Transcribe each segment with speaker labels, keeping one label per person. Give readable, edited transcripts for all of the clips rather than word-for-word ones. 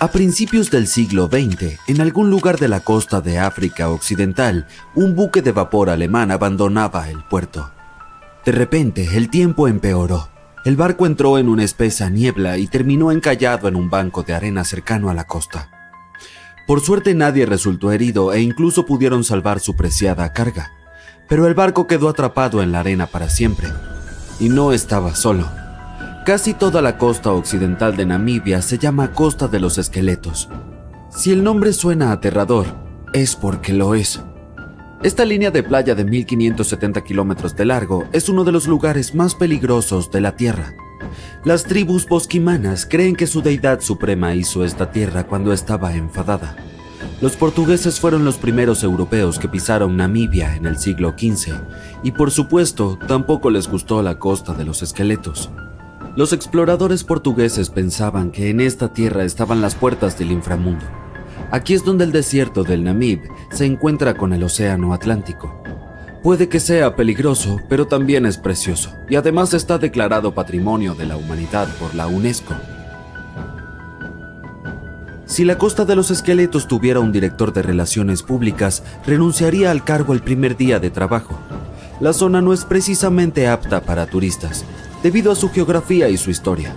Speaker 1: A principios del siglo XX, en algún lugar de la costa de África Occidental, un buque de vapor alemán abandonaba el puerto. De repente, el tiempo empeoró. El barco entró en una espesa niebla y terminó encallado en un banco de arena cercano a la costa. Por suerte nadie resultó herido e incluso pudieron salvar su preciada carga, pero el barco quedó atrapado en la arena para siempre. Y no estaba solo. Casi toda la costa occidental de Namibia se llama Costa de los Esqueletos. Si el nombre suena aterrador, es porque lo es. Esta línea de playa de 1570 kilómetros de largo es uno de los lugares más peligrosos de la Tierra. Las tribus bosquimanas creen que su deidad suprema hizo esta tierra cuando estaba enfadada. Los portugueses fueron los primeros europeos que pisaron Namibia en el siglo XV, y por supuesto, tampoco les gustó la Costa de los Esqueletos. Los exploradores portugueses pensaban que en esta tierra estaban las puertas del inframundo. Aquí es donde el desierto del Namib se encuentra con el océano Atlántico. Puede que sea peligroso, pero también es precioso, y además está declarado Patrimonio de la Humanidad por la UNESCO. Si la Costa de los Esqueletos tuviera un director de relaciones públicas, renunciaría al cargo el primer día de trabajo. La zona no es precisamente apta para turistas, debido a su geografía y su historia.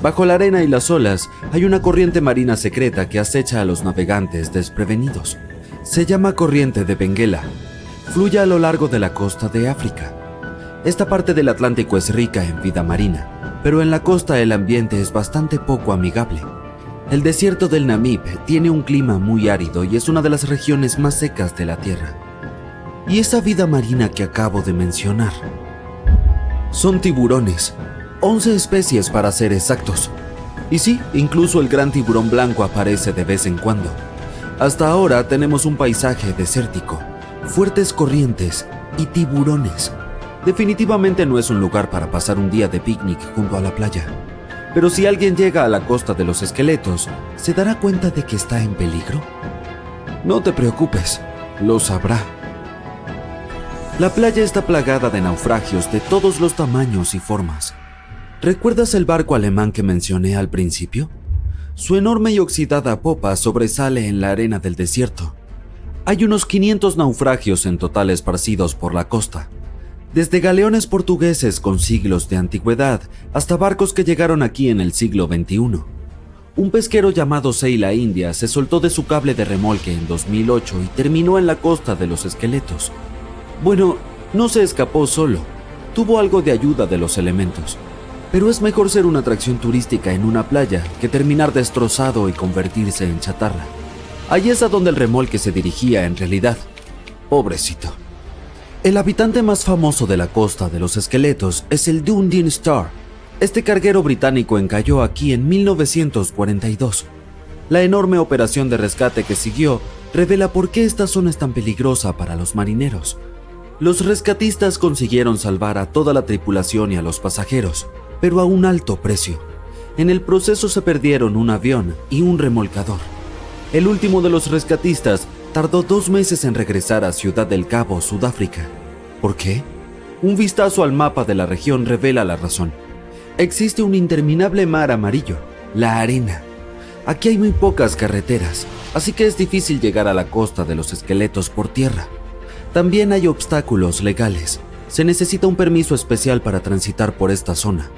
Speaker 1: Bajo la arena y las olas hay una corriente marina secreta que acecha a los navegantes desprevenidos. Se llama Corriente de Benguela. Fluye a lo largo de la costa de África. Esta parte del Atlántico es rica en vida marina, pero en la costa el ambiente es bastante poco amigable. El desierto del Namib tiene un clima muy árido y es una de las regiones más secas de la Tierra. Y esa vida marina que acabo de mencionar son tiburones, 11 especies para ser exactos. Y sí, incluso el gran tiburón blanco aparece de vez en cuando. Hasta ahora tenemos un paisaje desértico, fuertes corrientes y tiburones. Definitivamente no es un lugar para pasar un día de picnic junto a la playa. Pero si alguien llega a la Costa de los Esqueletos, ¿se dará cuenta de que está en peligro? No te preocupes, lo sabrá. La playa está plagada de naufragios de todos los tamaños y formas. ¿Recuerdas el barco alemán que mencioné al principio? Su enorme y oxidada popa sobresale en la arena del desierto. Hay unos 500 naufragios en total esparcidos por la costa, desde galeones portugueses con siglos de antigüedad hasta barcos que llegaron aquí en el siglo XXI. Un pesquero llamado Seila India se soltó de su cable de remolque en 2008 y terminó en la Costa de los Esqueletos. Bueno, no se escapó solo, tuvo algo de ayuda de los elementos, pero es mejor ser una atracción turística en una playa que terminar destrozado y convertirse en chatarra. Ahí es a donde el remolque se dirigía en realidad. Pobrecito. El habitante más famoso de la Costa de los Esqueletos es el Dundee Star. Este carguero británico encalló aquí en 1942. La enorme operación de rescate que siguió revela por qué esta zona es tan peligrosa para los marineros. Los rescatistas consiguieron salvar a toda la tripulación y a los pasajeros, pero a un alto precio. En el proceso se perdieron un avión y un remolcador. El último de los rescatistas tardó 2 meses en regresar a Ciudad del Cabo, Sudáfrica. ¿Por qué? Un vistazo al mapa de la región revela la razón. Existe un interminable mar amarillo, la arena. Aquí hay muy pocas carreteras, así que es difícil llegar a la Costa de los Esqueletos por tierra. También hay obstáculos legales. Se necesita un permiso especial para transitar por esta zona.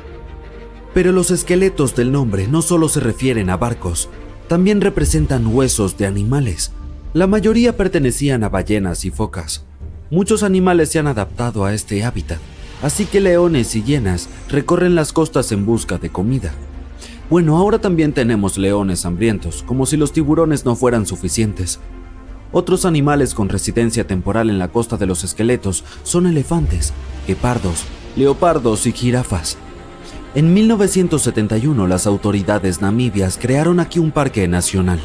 Speaker 1: Pero los esqueletos del nombre no solo se refieren a barcos, también representan huesos de animales. La mayoría pertenecían a ballenas y focas. Muchos animales se han adaptado a este hábitat, así que leones y hienas recorren las costas en busca de comida. Bueno, ahora también tenemos leones hambrientos, como si los tiburones no fueran suficientes. Otros animales con residencia temporal en la Costa de los Esqueletos son elefantes, guepardos, leopardos y jirafas. En 1971 las autoridades namibias crearon aquí un parque nacional,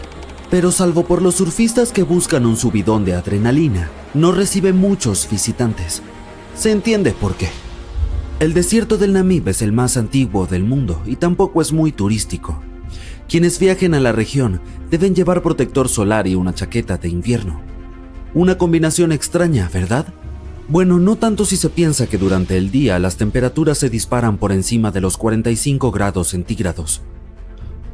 Speaker 1: pero salvo por los surfistas que buscan un subidón de adrenalina, no recibe muchos visitantes. Se entiende por qué. El desierto del Namib es el más antiguo del mundo y tampoco es muy turístico. Quienes viajen a la región deben llevar protector solar y una chaqueta de invierno. Una combinación extraña, ¿verdad? Bueno, no tanto si se piensa que durante el día las temperaturas se disparan por encima de los 45 grados centígrados.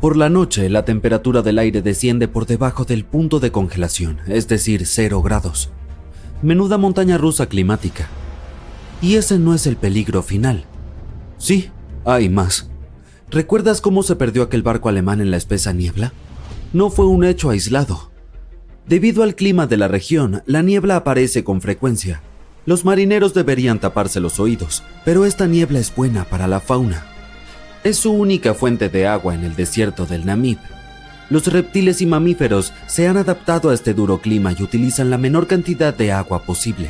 Speaker 1: Por la noche, la temperatura del aire desciende por debajo del punto de congelación, es decir, 0 grados. Menuda montaña rusa climática. Y ese no es el peligro final. Sí, hay más. ¿Recuerdas cómo se perdió aquel barco alemán en la espesa niebla? No fue un hecho aislado. Debido al clima de la región, la niebla aparece con frecuencia. Los marineros deberían taparse los oídos, pero esta niebla es buena para la fauna. Es su única fuente de agua en el desierto del Namib. Los reptiles y mamíferos se han adaptado a este duro clima y utilizan la menor cantidad de agua posible.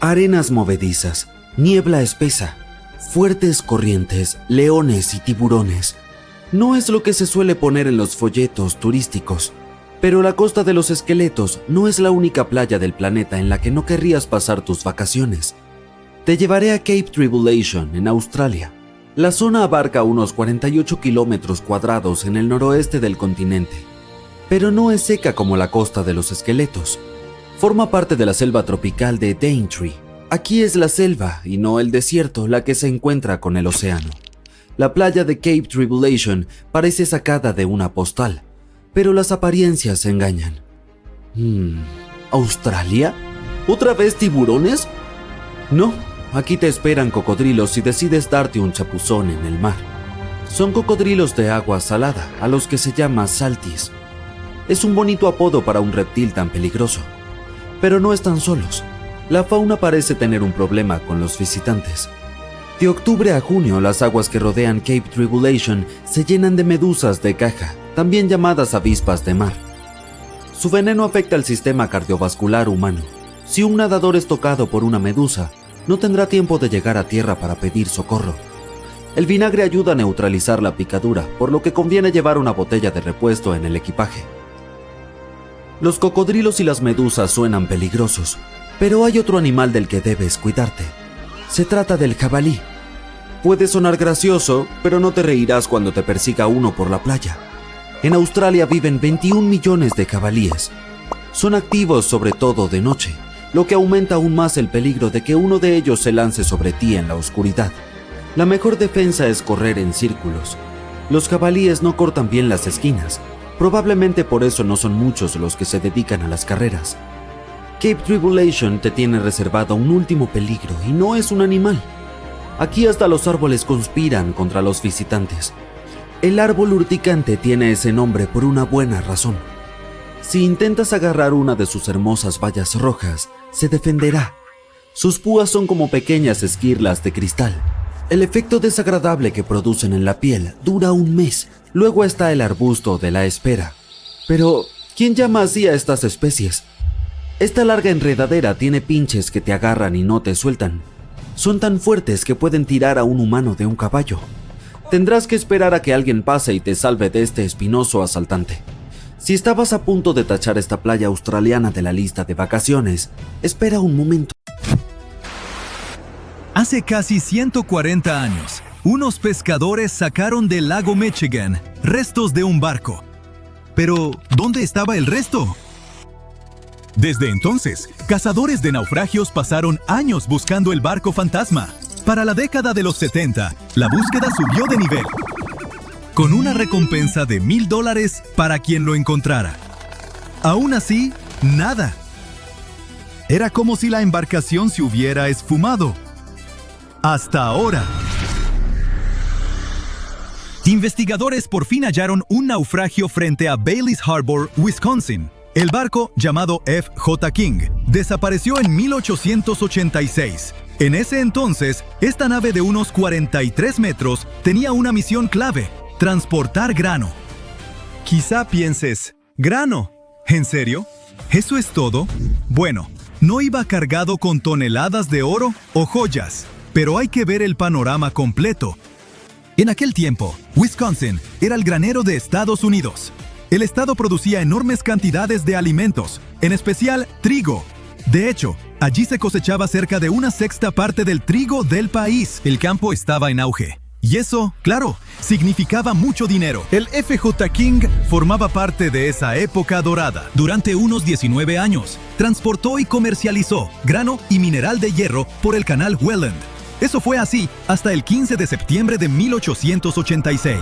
Speaker 1: Arenas movedizas, niebla espesa, fuertes corrientes, leones y tiburones. No es lo que se suele poner en los folletos turísticos, pero la Costa de los Esqueletos no es la única playa del planeta en la que no querrías pasar tus vacaciones. Te llevaré a Cape Tribulation, en Australia. La zona abarca unos 48 kilómetros cuadrados en el noroeste del continente, pero no es seca como la Costa de los Esqueletos. Forma parte de la selva tropical de Daintree. Aquí es la selva y no el desierto la que se encuentra con el océano. La playa de Cape Tribulation parece sacada de una postal, pero las apariencias engañan. ¿Australia? ¿Otra vez tiburones? No, aquí te esperan cocodrilos si decides darte un chapuzón en el mar. Son cocodrilos de agua salada, a los que se llama saltis. Es un bonito apodo para un reptil tan peligroso. Pero no están solos. La fauna parece tener un problema con los visitantes. De octubre a junio, las aguas que rodean Cape Tribulation se llenan de medusas de caja, también llamadas avispas de mar. Su veneno afecta al sistema cardiovascular humano. Si un nadador es tocado por una medusa, no tendrá tiempo de llegar a tierra para pedir socorro. El vinagre ayuda a neutralizar la picadura, por lo que conviene llevar una botella de repuesto en el equipaje. Los cocodrilos y las medusas suenan peligrosos, pero hay otro animal del que debes cuidarte. Se trata del jabalí. Puede sonar gracioso, pero no te reirás cuando te persiga uno por la playa. En Australia viven 21 millones de jabalíes. Son activos sobre todo de noche, lo que aumenta aún más el peligro de que uno de ellos se lance sobre ti en la oscuridad. La mejor defensa es correr en círculos. Los jabalíes no cortan bien las esquinas. Probablemente por eso no son muchos los que se dedican a las carreras. Cape Tribulation te tiene reservado un último peligro y no es un animal. Aquí hasta los árboles conspiran contra los visitantes. El árbol urticante tiene ese nombre por una buena razón. Si intentas agarrar una de sus hermosas bayas rojas, se defenderá. Sus púas son como pequeñas esquirlas de cristal. El efecto desagradable que producen en la piel dura un mes. Luego está el arbusto de la espera. Pero, ¿quién llama así a estas especies? Esta larga enredadera tiene pinches que te agarran y no te sueltan. Son tan fuertes que pueden tirar a un humano de un caballo. Tendrás que esperar a que alguien pase y te salve de este espinoso asaltante. Si estabas a punto de tachar esta playa australiana de la lista de vacaciones, espera un momento.
Speaker 2: Hace casi 140 años, unos pescadores sacaron del lago Michigan restos de un barco. Pero, ¿dónde estaba el resto? Desde entonces, cazadores de naufragios pasaron años buscando el barco fantasma. Para la década de los 70, la búsqueda subió de nivel, con una recompensa de $1,000 para quien lo encontrara. Aún así, nada. Era como si la embarcación se hubiera esfumado. Hasta ahora. Investigadores por fin hallaron un naufragio frente a Bailey's Harbor, Wisconsin. El barco, llamado F.J. King, desapareció en 1886. En ese entonces, esta nave de unos 43 metros tenía una misión clave: transportar grano. Quizá pienses, ¿grano? ¿En serio? ¿Eso es todo? Bueno, no iba cargado con toneladas de oro o joyas, pero hay que ver el panorama completo. En aquel tiempo, Wisconsin era el granero de Estados Unidos. El estado producía enormes cantidades de alimentos, en especial trigo. De hecho, allí se cosechaba cerca de 1/6 parte del trigo del país. El campo estaba en auge. Y eso, claro, significaba mucho dinero. El F.J. King formaba parte de esa época dorada. Durante unos 19 años, transportó y comercializó grano y mineral de hierro por el canal Welland. Eso fue así hasta el 15 de septiembre de 1886.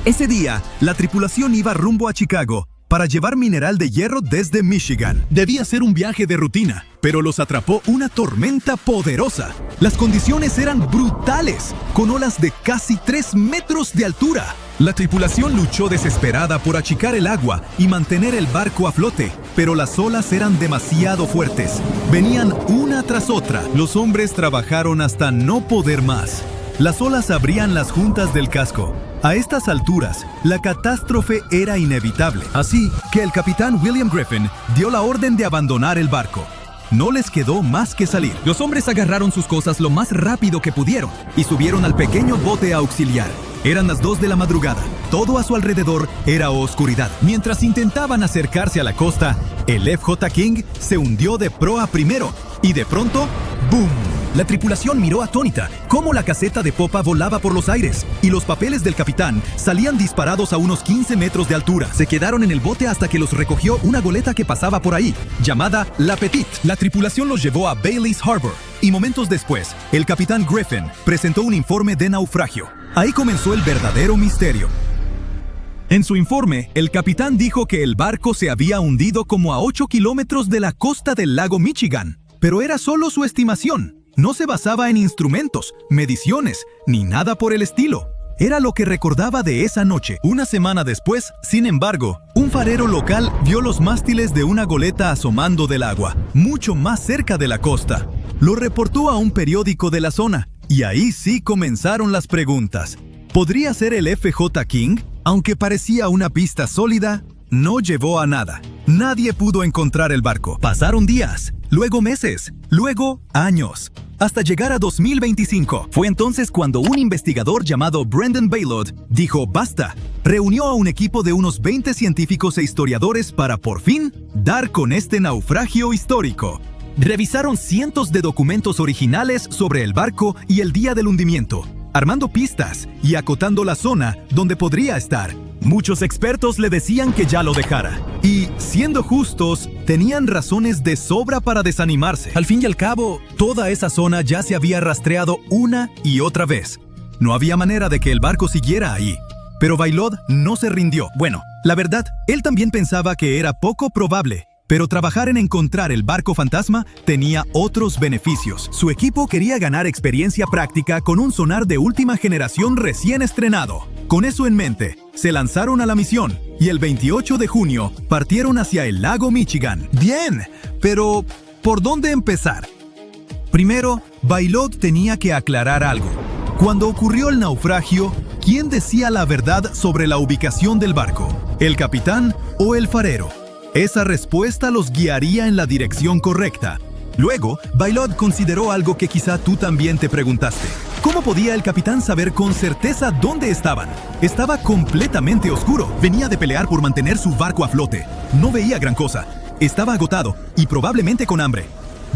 Speaker 2: Ese día, la tripulación iba rumbo a Chicago para llevar mineral de hierro desde Michigan. Debía ser un viaje de rutina, pero los atrapó una tormenta poderosa. Las condiciones eran brutales, con olas de casi 3 metros de altura. La tripulación luchó desesperada por achicar el agua y mantener el barco a flote, pero las olas eran demasiado fuertes. Venían una tras otra. Los hombres trabajaron hasta no poder más. Las olas abrían las juntas del casco. A estas alturas, la catástrofe era inevitable. Así que el capitán William Griffin dio la orden de abandonar el barco. No les quedó más que salir. Los hombres agarraron sus cosas lo más rápido que pudieron y subieron al pequeño bote auxiliar. Eran las 2 de la madrugada. Todo a su alrededor era oscuridad. Mientras intentaban acercarse a la costa, el FJ King se hundió de proa primero y de pronto, ¡boom! La tripulación miró atónita cómo la caseta de popa volaba por los aires y los papeles del capitán salían disparados a unos 15 metros de altura. Se quedaron en el bote hasta que los recogió una goleta que pasaba por ahí, llamada La Petite. La tripulación los llevó a Bailey's Harbor y momentos después, el capitán Griffin presentó un informe de naufragio. Ahí comenzó el verdadero misterio. En su informe, el capitán dijo que el barco se había hundido como a 8 kilómetros de la costa del lago Michigan, pero era solo su estimación. No se basaba en instrumentos, mediciones, ni nada por el estilo. Era lo que recordaba de esa noche. Una semana después, sin embargo, un farero local vio los mástiles de una goleta asomando del agua, mucho más cerca de la costa. Lo reportó a un periódico de la zona, y ahí sí comenzaron las preguntas. ¿Podría ser el FJ King? Aunque parecía una pista sólida, no llevó a nada. Nadie pudo encontrar el barco. Pasaron días, luego meses, luego años, hasta llegar a 2025. Fue entonces cuando un investigador llamado Brendan Baylod dijo basta. Reunió a un equipo de unos 20 científicos e historiadores para por fin dar con este naufragio histórico. Revisaron cientos de documentos originales sobre el barco y el día del hundimiento, armando pistas y acotando la zona donde podría estar. Muchos expertos le decían que ya lo dejara. Y, siendo justos, tenían razones de sobra para desanimarse. Al fin y al cabo, toda esa zona ya se había rastreado una y otra vez. No había manera de que el barco siguiera ahí. Pero Baylod no se rindió. Bueno, la verdad, él también pensaba que era poco probable. Pero trabajar en encontrar el barco fantasma tenía otros beneficios. Su equipo quería ganar experiencia práctica con un sonar de última generación recién estrenado. Con eso en mente, se lanzaron a la misión y el 28 de junio partieron hacia el lago Michigan. Bien, pero ¿por dónde empezar? Primero, Baylod tenía que aclarar algo. Cuando ocurrió el naufragio, ¿quién decía la verdad sobre la ubicación del barco? ¿El capitán o el farero? Esa respuesta los guiaría en la dirección correcta. Luego, Baylod consideró algo que quizá tú también te preguntaste. ¿Cómo podía el capitán saber con certeza dónde estaban? Estaba completamente oscuro. Venía de pelear por mantener su barco a flote. No veía gran cosa. Estaba agotado y probablemente con hambre.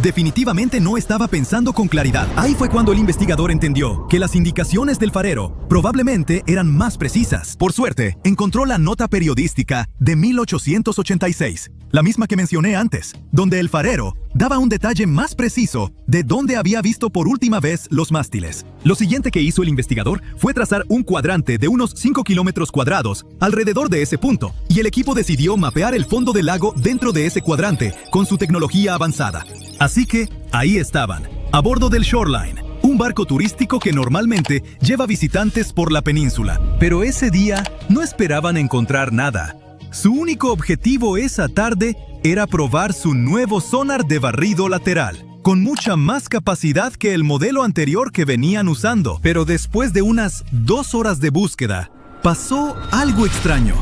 Speaker 2: Definitivamente no estaba pensando con claridad. Ahí fue cuando el investigador entendió que las indicaciones del farero probablemente eran más precisas. Por suerte, encontró la nota periodística de 1886, la misma que mencioné antes, donde el farero daba un detalle más preciso de dónde había visto por última vez los mástiles. Lo siguiente que hizo el investigador fue trazar un cuadrante de unos 5 kilómetros cuadrados alrededor de ese punto, y el equipo decidió mapear el fondo del lago dentro de ese cuadrante con su tecnología avanzada. Así que, ahí estaban, a bordo del Shoreline, un barco turístico que normalmente lleva visitantes por la península. Pero ese día no esperaban encontrar nada. Su único objetivo esa tarde era probar su nuevo sonar de barrido lateral, con mucha más capacidad que el modelo anterior que venían usando. Pero después de unas 2 horas de búsqueda, pasó algo extraño.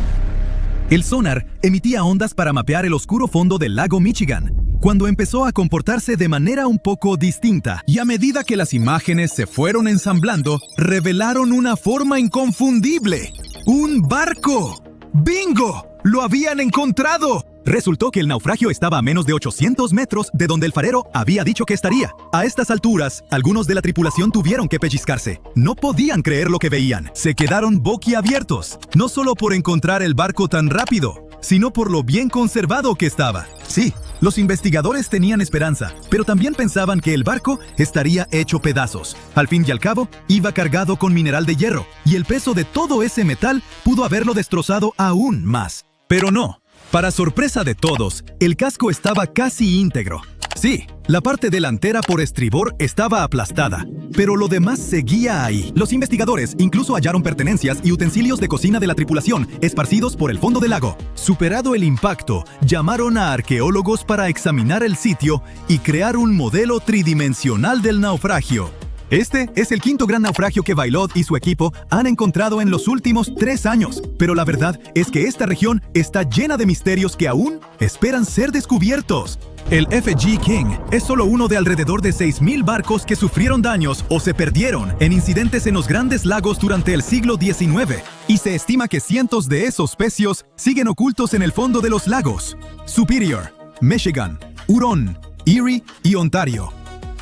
Speaker 2: El sonar emitía ondas para mapear el oscuro fondo del lago Michigan, cuando empezó a comportarse de manera un poco distinta, y a medida que las imágenes se fueron ensamblando, revelaron una forma inconfundible. ¡Un barco! ¡Bingo! ¡Lo habían encontrado! Resultó que el naufragio estaba a menos de 800 metros de donde el farero había dicho que estaría. A estas alturas, algunos de la tripulación tuvieron que pellizcarse. No podían creer lo que veían. Se quedaron boquiabiertos, no solo por encontrar el barco tan rápido, sino por lo bien conservado que estaba. Sí, Los investigadores tenían esperanza, pero también pensaban que el barco estaría hecho pedazos. Al fin y al cabo, iba cargado con mineral de hierro, y el peso de todo ese metal pudo haberlo destrozado aún más. Pero no. Para sorpresa de todos, el casco estaba casi íntegro. Sí, la parte delantera por estribor estaba aplastada, pero lo demás seguía ahí. Los investigadores incluso hallaron pertenencias y utensilios de cocina de la tripulación esparcidos por el fondo del lago. Superado el impacto, llamaron a arqueólogos para examinar el sitio y crear un modelo tridimensional del naufragio. Este es el quinto gran naufragio que Vaillant y su equipo han encontrado en los últimos 3 años, pero la verdad es que esta región está llena de misterios que aún esperan ser descubiertos. El FG King es solo uno de alrededor de 6,000 barcos que sufrieron daños o se perdieron en incidentes en los grandes lagos durante el siglo XIX, y se estima que cientos de esos pecios siguen ocultos en el fondo de los lagos. Superior, Michigan, Huron, Erie y Ontario.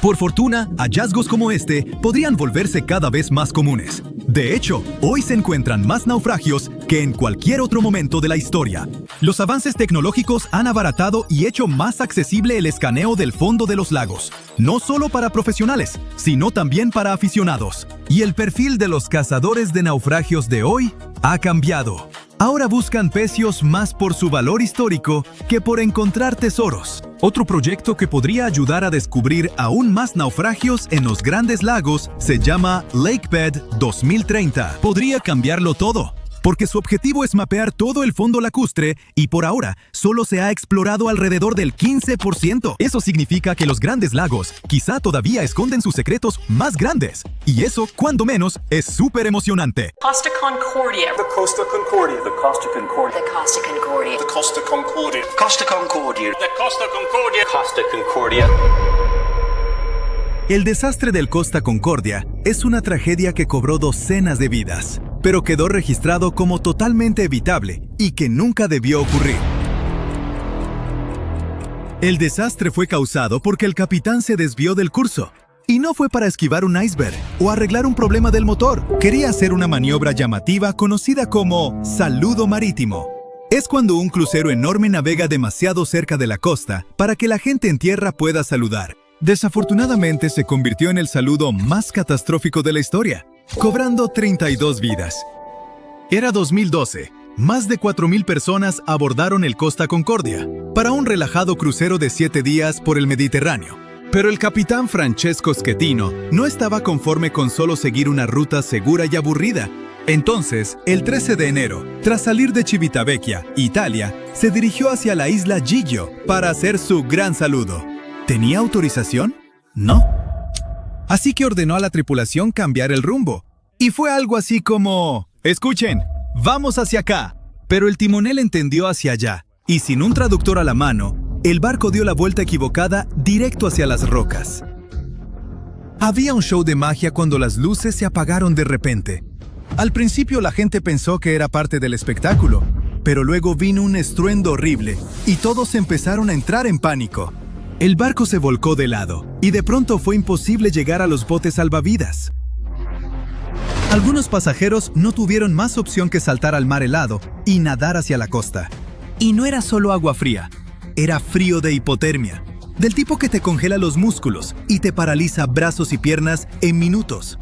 Speaker 2: Por fortuna, hallazgos como este podrían volverse cada vez más comunes. De hecho, hoy se encuentran más naufragios que en cualquier otro momento de la historia. Los avances tecnológicos han abaratado y hecho más accesible el escaneo del fondo de los lagos, no solo para profesionales, sino también para aficionados. Y el perfil de los cazadores de naufragios de hoy ha cambiado. Ahora buscan pecios más por su valor histórico que por encontrar tesoros. Otro proyecto que podría ayudar a descubrir aún más naufragios en los grandes lagos se llama Lakebed 2030. Podría cambiarlo todo, porque su objetivo es mapear todo el fondo lacustre y por ahora solo se ha explorado alrededor del 15%. Eso significa que los grandes lagos quizá todavía esconden sus secretos más grandes. Y eso, cuando menos, es súper emocionante.
Speaker 3: Costa Concordia.
Speaker 4: The Costa Concordia.
Speaker 3: The Costa Concordia. The Costa Concordia.
Speaker 4: The Costa Concordia.
Speaker 3: Costa Concordia.
Speaker 4: The Costa Concordia.
Speaker 3: Costa Concordia.
Speaker 2: El desastre del Costa Concordia es una tragedia que cobró docenas de vidas, pero quedó registrado como totalmente evitable y que nunca debió ocurrir. El desastre fue causado porque el capitán se desvió del curso. Y no fue para esquivar un iceberg o arreglar un problema del motor. Quería hacer una maniobra llamativa conocida como saludo marítimo. Es cuando un crucero enorme navega demasiado cerca de la costa para que la gente en tierra pueda saludar. Desafortunadamente se convirtió en el saludo más catastrófico de la historia, cobrando 32 vidas. Era 2012. Más de 4,000 personas abordaron el Costa Concordia para un relajado crucero de 7 días por el Mediterráneo. Pero el capitán Francesco Schettino no estaba conforme con solo seguir una ruta segura y aburrida. Entonces, el 13 de enero, tras salir de Civitavecchia, Italia, se dirigió hacia la isla Giglio para hacer su gran saludo. ¿Tenía autorización? No. Así que ordenó a la tripulación cambiar el rumbo. Y fue algo así como: escuchen, vamos hacia acá. Pero el timonel entendió hacia allá, y sin un traductor a la mano, el barco dio la vuelta equivocada directo hacia las rocas. Había un show de magia cuando las luces se apagaron de repente. Al principio la gente pensó que era parte del espectáculo, pero luego vino un estruendo horrible y todos empezaron a entrar en pánico. El barco se volcó de lado y de pronto fue imposible llegar a los botes salvavidas. Algunos pasajeros no tuvieron más opción que saltar al mar helado y nadar hacia la costa. Y no era solo agua fría, era frío de hipotermia, del tipo que te congela los músculos y te paraliza brazos y piernas en minutos.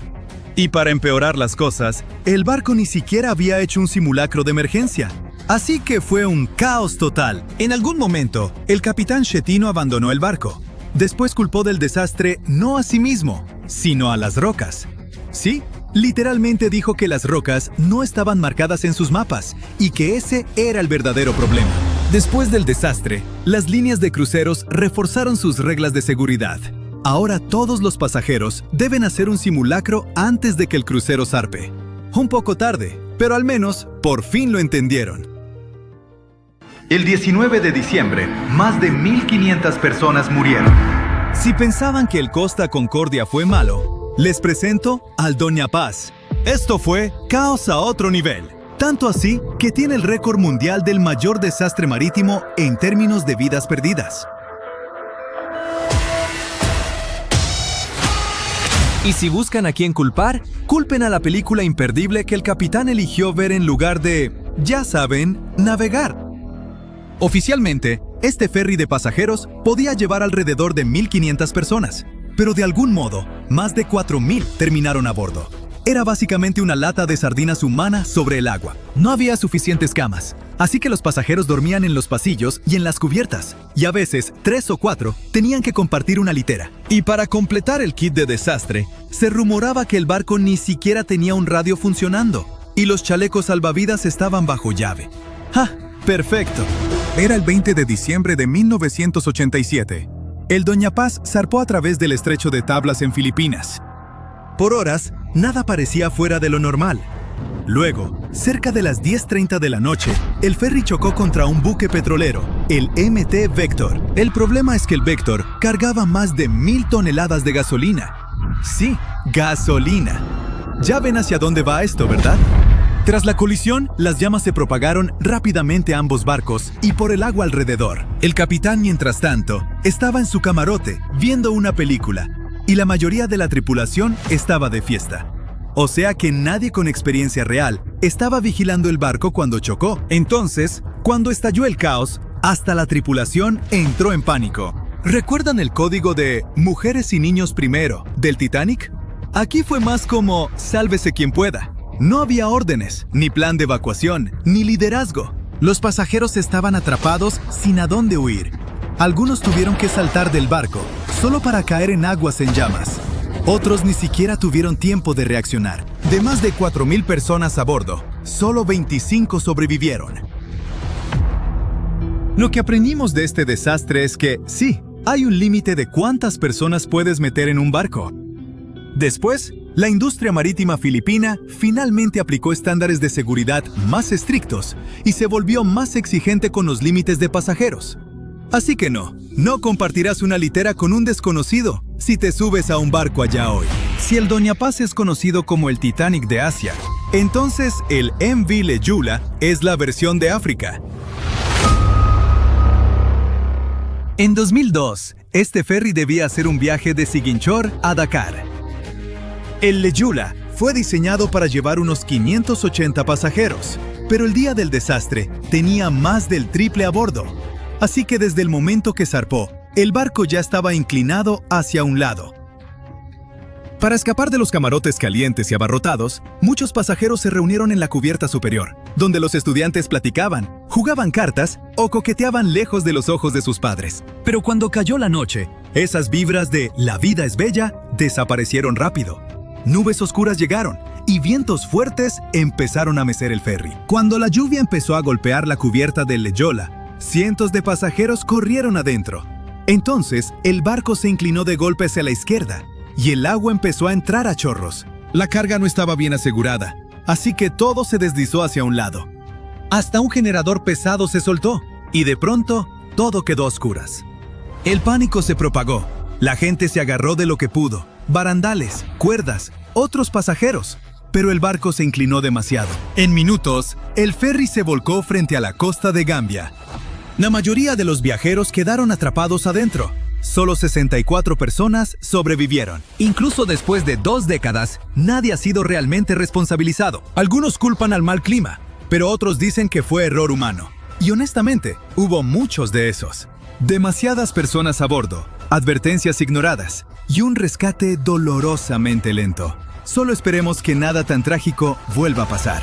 Speaker 2: Y para empeorar las cosas, el barco ni siquiera había hecho un simulacro de emergencia. Así que fue un caos total. En algún momento, el capitán Schettino abandonó el barco. Después culpó del desastre no a sí mismo, sino a las rocas. Sí, literalmente dijo que las rocas no estaban marcadas en sus mapas y que ese era el verdadero problema. Después del desastre, las líneas de cruceros reforzaron sus reglas de seguridad. Ahora todos los pasajeros deben hacer un simulacro antes de que el crucero zarpe. Un poco tarde, pero al menos por fin lo entendieron. El 19 de diciembre, más de 1,500 personas murieron. Si pensaban que el Costa Concordia fue malo, les presento al Doña Paz. Esto fue caos a otro nivel. Tanto así que tiene el récord mundial del mayor desastre marítimo en términos de vidas perdidas. Y si buscan a quién culpar, culpen a la película imperdible que el capitán eligió ver en lugar de, ya saben, navegar. Oficialmente, Este ferry de pasajeros podía llevar alrededor de 1.500 personas, pero de algún modo, más de 4.000 terminaron a bordo. Era básicamente una lata de sardinas humana sobre el agua. No había suficientes camas, así que los pasajeros dormían en los pasillos y en las cubiertas, y a veces 3 o 4 tenían que compartir una litera. Y para completar el kit de desastre, se rumoraba que el barco ni siquiera tenía un radio funcionando, y los chalecos salvavidas estaban bajo llave. ¡Ja! ¡Perfecto! Era el 20 de diciembre de 1987. El Doña Paz zarpó a través del estrecho de Tablas en Filipinas. Por horas, nada parecía fuera de lo normal. Luego, cerca de las 10:30 de la noche, el ferry chocó contra un buque petrolero, el MT Vector. El problema es que el Vector cargaba más de 1.000 toneladas de gasolina. Sí, gasolina. Ya ven hacia dónde va esto, ¿verdad? Tras la colisión, las llamas se propagaron rápidamente a ambos barcos y por el agua alrededor. El capitán, mientras tanto, estaba en su camarote viendo una película, y la mayoría de la tripulación estaba de fiesta. O sea que nadie con experiencia real estaba vigilando el barco cuando chocó. Entonces, cuando estalló el caos, hasta la tripulación entró en pánico. ¿Recuerdan el código de mujeres y niños primero del Titanic? Aquí fue más como sálvese quien pueda. No había órdenes, ni plan de evacuación, ni liderazgo. Los pasajeros estaban atrapados sin a dónde huir. Algunos tuvieron que saltar del barco, solo para caer en aguas en llamas. Otros ni siquiera tuvieron tiempo de reaccionar. De más de 4.000 personas a bordo, solo 25 sobrevivieron. Lo que aprendimos de este desastre es que, sí, hay un límite de cuántas personas puedes meter en un barco. Después, la industria marítima filipina finalmente aplicó estándares de seguridad más estrictos y se volvió más exigente con los límites de pasajeros. Así que no compartirás una litera con un desconocido si te subes a un barco allá hoy. Si el Doña Paz es conocido como el Titanic de Asia, entonces el MV Leyula es la versión de África. En 2002, este ferry debía hacer un viaje de Ziguinchor a Dakar. El Leyula fue diseñado para llevar unos 580 pasajeros, pero el día del desastre tenía más del triple a bordo. Así que desde el momento que zarpó, el barco ya estaba inclinado hacia un lado. Para escapar de los camarotes calientes y abarrotados, muchos pasajeros se reunieron en la cubierta superior, donde los estudiantes platicaban, jugaban cartas o coqueteaban lejos de los ojos de sus padres. Pero cuando cayó la noche, esas vibras de "la vida es bella" desaparecieron rápido. Nubes oscuras llegaron y vientos fuertes empezaron a mecer el ferry. Cuando la lluvia empezó a golpear la cubierta del Leyula, cientos de pasajeros corrieron adentro. Entonces, el barco se inclinó de golpe hacia la izquierda y el agua empezó a entrar a chorros. La carga no estaba bien asegurada, así que todo se deslizó hacia un lado. Hasta un generador pesado se soltó y de pronto todo quedó a oscuras. El pánico se propagó. La gente se agarró de lo que pudo: barandales, cuerdas, otros pasajeros, pero el barco se inclinó demasiado. En minutos, el ferry se volcó frente a la costa de Gambia. La mayoría de los viajeros quedaron atrapados adentro. Solo 64 personas sobrevivieron. Incluso después de 2 décadas, nadie ha sido realmente responsabilizado. Algunos culpan al mal clima, pero otros dicen que fue error humano. Y honestamente, hubo muchos de esos. Demasiadas personas a bordo, advertencias ignoradas y un rescate dolorosamente lento. Solo esperemos que nada tan trágico vuelva a pasar.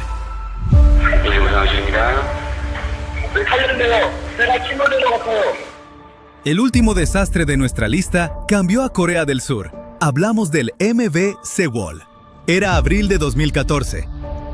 Speaker 2: El último desastre de nuestra lista cambió a Corea del Sur. Hablamos del MV Sewol. Era abril de 2014.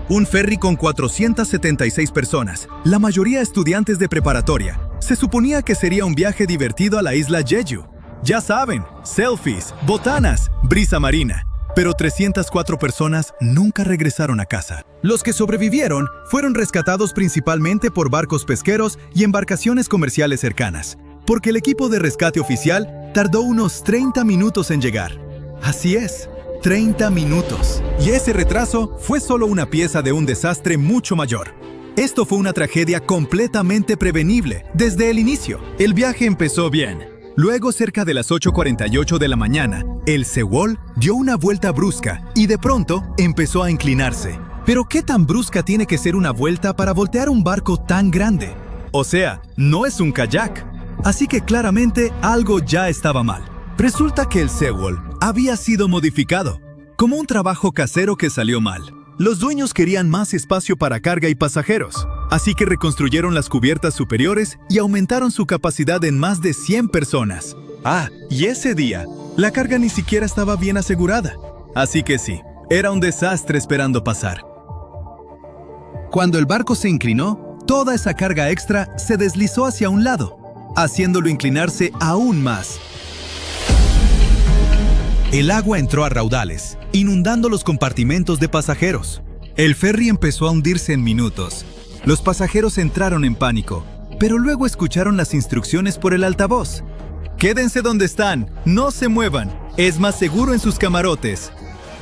Speaker 2: Un ferry con 476 personas, la mayoría estudiantes de preparatoria. Se suponía que sería un viaje divertido a la isla Jeju. Ya saben, selfies, botanas, brisa marina. Pero 304 personas nunca regresaron a casa. Los que sobrevivieron fueron rescatados principalmente por barcos pesqueros y embarcaciones comerciales cercanas, porque el equipo de rescate oficial tardó unos 30 minutos en llegar. Así es, 30 minutos. Y ese retraso fue solo una pieza de un desastre mucho mayor. Esto fue una tragedia completamente prevenible desde el inicio. El viaje empezó bien. Luego, cerca de las 8:48 de la mañana, el Sewol dio una vuelta brusca y de pronto empezó a inclinarse. ¿Pero qué tan brusca tiene que ser una vuelta para voltear un barco tan grande? O sea, no es un kayak. Así que claramente algo ya estaba mal. Resulta que el Sewol había sido modificado, como un trabajo casero que salió mal. Los dueños querían más espacio para carga y pasajeros, así que reconstruyeron las cubiertas superiores y aumentaron su capacidad en más de 100 personas. Y ese día, la carga ni siquiera estaba bien asegurada. Así que sí, era un desastre esperando pasar. Cuando el barco se inclinó, toda esa carga extra se deslizó hacia un lado, haciéndolo inclinarse aún más. El agua entró a raudales, inundando los compartimentos de pasajeros. El ferry empezó a hundirse en minutos. Los pasajeros entraron en pánico, pero luego escucharon las instrucciones por el altavoz. «Quédense donde están, no se muevan, es más seguro en sus camarotes».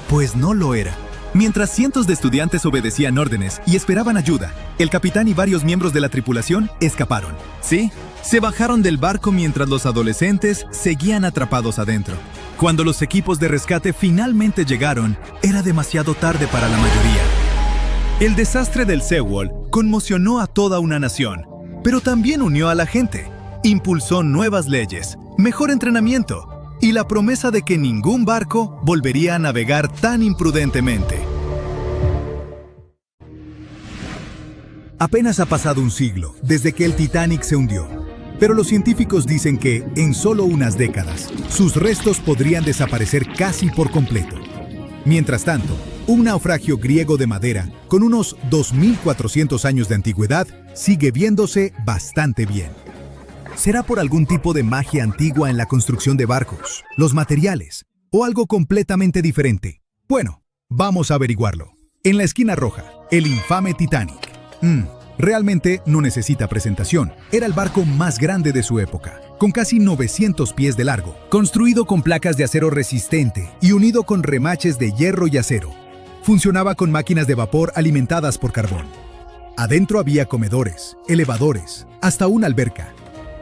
Speaker 2: Pues no lo era. Mientras cientos de estudiantes obedecían órdenes y esperaban ayuda, el capitán y varios miembros de la tripulación escaparon. Sí, se bajaron del barco mientras los adolescentes seguían atrapados adentro. Cuando los equipos de rescate finalmente llegaron, era demasiado tarde para la mayoría. El desastre del Sewol conmocionó a toda una nación, pero también unió a la gente. Impulsó nuevas leyes, mejor entrenamiento y la promesa de que ningún barco volvería a navegar tan imprudentemente. Apenas ha pasado un siglo desde que el Titanic se hundió, pero los científicos dicen que, en solo unas décadas, sus restos podrían desaparecer casi por completo. Mientras tanto, un naufragio griego de madera, con unos 2.400 años de antigüedad, sigue viéndose bastante bien. ¿Será por algún tipo de magia antigua en la construcción de barcos, los materiales, o algo completamente diferente? Bueno, vamos a averiguarlo. En la esquina roja, el infame Titanic. Realmente no necesita presentación. Era el barco más grande de su época, con casi 900 pies de largo, construido con placas de acero resistente y unido con remaches de hierro y acero. Funcionaba con máquinas de vapor alimentadas por carbón. Adentro había comedores, elevadores, hasta una alberca.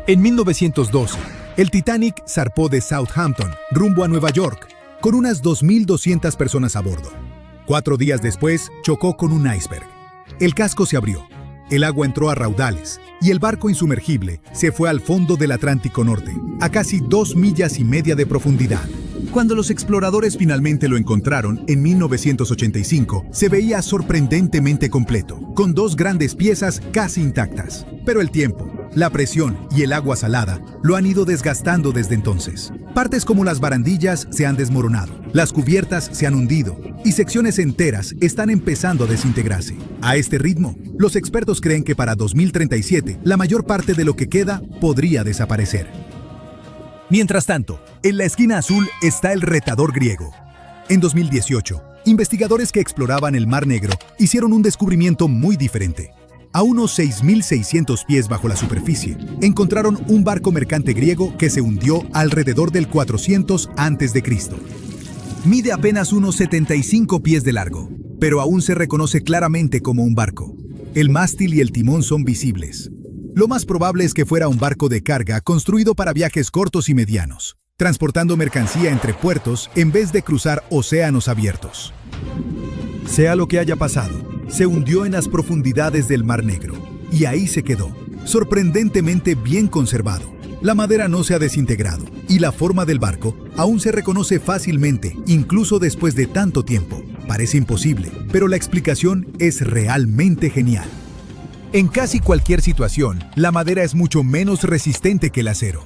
Speaker 2: En 1912, el Titanic zarpó de Southampton rumbo a Nueva York, con unas 2.200 personas a bordo. 4 días después, chocó con un iceberg. El casco se abrió. El agua entró a raudales y el barco insumergible se fue al fondo del Atlántico Norte, a casi 2,5 millas de profundidad. Cuando los exploradores finalmente lo encontraron en 1985, se veía sorprendentemente completo, con 2 grandes piezas casi intactas. Pero el tiempo, la presión y el agua salada lo han ido desgastando desde entonces. Partes como las barandillas se han desmoronado, las cubiertas se han hundido y secciones enteras están empezando a desintegrarse. A este ritmo, los expertos creen que para 2037 la mayor parte de lo que queda podría desaparecer. Mientras tanto, en la esquina azul está el retador griego. En 2018, investigadores que exploraban el Mar Negro hicieron un descubrimiento muy diferente. A unos 6.600 pies bajo la superficie, encontraron un barco mercante griego que se hundió alrededor del 400 a.C. Mide apenas unos 75 pies de largo, pero aún se reconoce claramente como un barco. El mástil y el timón son visibles. Lo más probable es que fuera un barco de carga construido para viajes cortos y medianos, transportando mercancía entre puertos en vez de cruzar océanos abiertos. Sea lo que haya pasado, se hundió en las profundidades del Mar Negro, y ahí se quedó, sorprendentemente bien conservado. La madera no se ha desintegrado, y la forma del barco aún se reconoce fácilmente, incluso después de tanto tiempo. Parece imposible, pero la explicación es realmente genial. En casi cualquier situación, la madera es mucho menos resistente que el acero.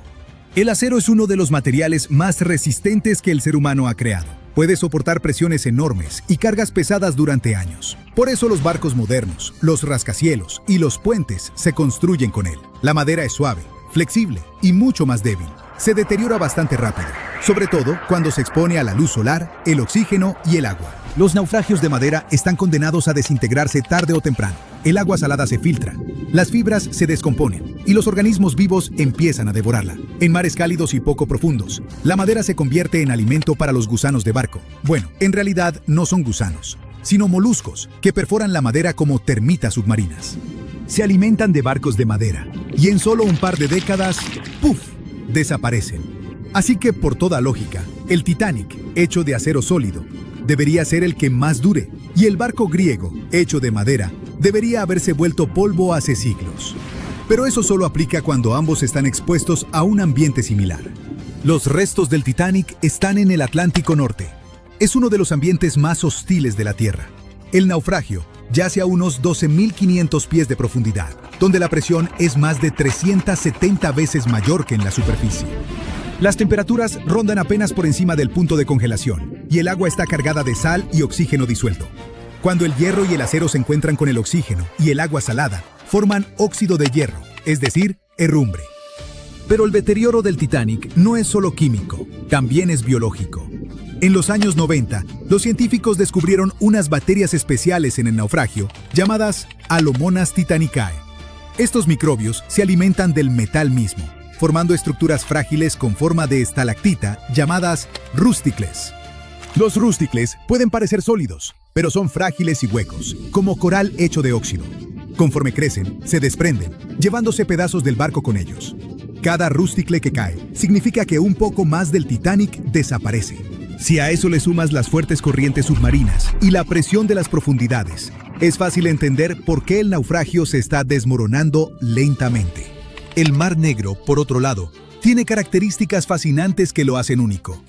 Speaker 2: El acero es uno de los materiales más resistentes que el ser humano ha creado. Puede soportar presiones enormes y cargas pesadas durante años. Por eso los barcos modernos, los rascacielos y los puentes se construyen con él. La madera es suave, flexible y mucho más débil. Se deteriora bastante rápido, sobre todo cuando se expone a la luz solar, el oxígeno y el agua. Los naufragios de madera están condenados a desintegrarse tarde o temprano. El agua salada se filtra, las fibras se descomponen y los organismos vivos empiezan a devorarla. En mares cálidos y poco profundos, la madera se convierte en alimento para los gusanos de barco. Bueno, en realidad no son gusanos, sino moluscos que perforan la madera como termitas submarinas. Se alimentan de barcos de madera y en solo un par de décadas, ¡puf!, desaparecen. Así que, por toda lógica, el Titanic, hecho de acero sólido, debería ser el que más dure, y el barco griego, hecho de madera, debería haberse vuelto polvo hace siglos. Pero eso solo aplica cuando ambos están expuestos a un ambiente similar. Los restos del Titanic están en el Atlántico Norte. Es uno de los ambientes más hostiles de la Tierra. El naufragio yace a unos 12.500 pies de profundidad, donde la presión es más de 370 veces mayor que en la superficie. Las temperaturas rondan apenas por encima del punto de congelación, y el agua está cargada de sal y oxígeno disuelto. Cuando el hierro y el acero se encuentran con el oxígeno y el agua salada, forman óxido de hierro, es decir, herrumbre. Pero el deterioro del Titanic no es solo químico, también es biológico. En los años 90, los científicos descubrieron unas bacterias especiales en el naufragio llamadas Alomonas titanicae. Estos microbios se alimentan del metal mismo, formando estructuras frágiles con forma de estalactita llamadas rústicles. Los rústicles pueden parecer sólidos, pero son frágiles y huecos, como coral hecho de óxido. Conforme crecen, se desprenden, llevándose pedazos del barco con ellos. Cada rústicle que cae significa que un poco más del Titanic desaparece. Si a eso le sumas las fuertes corrientes submarinas y la presión de las profundidades, es fácil entender por qué el naufragio se está desmoronando lentamente. El Mar Negro, por otro lado, tiene características fascinantes que lo hacen único.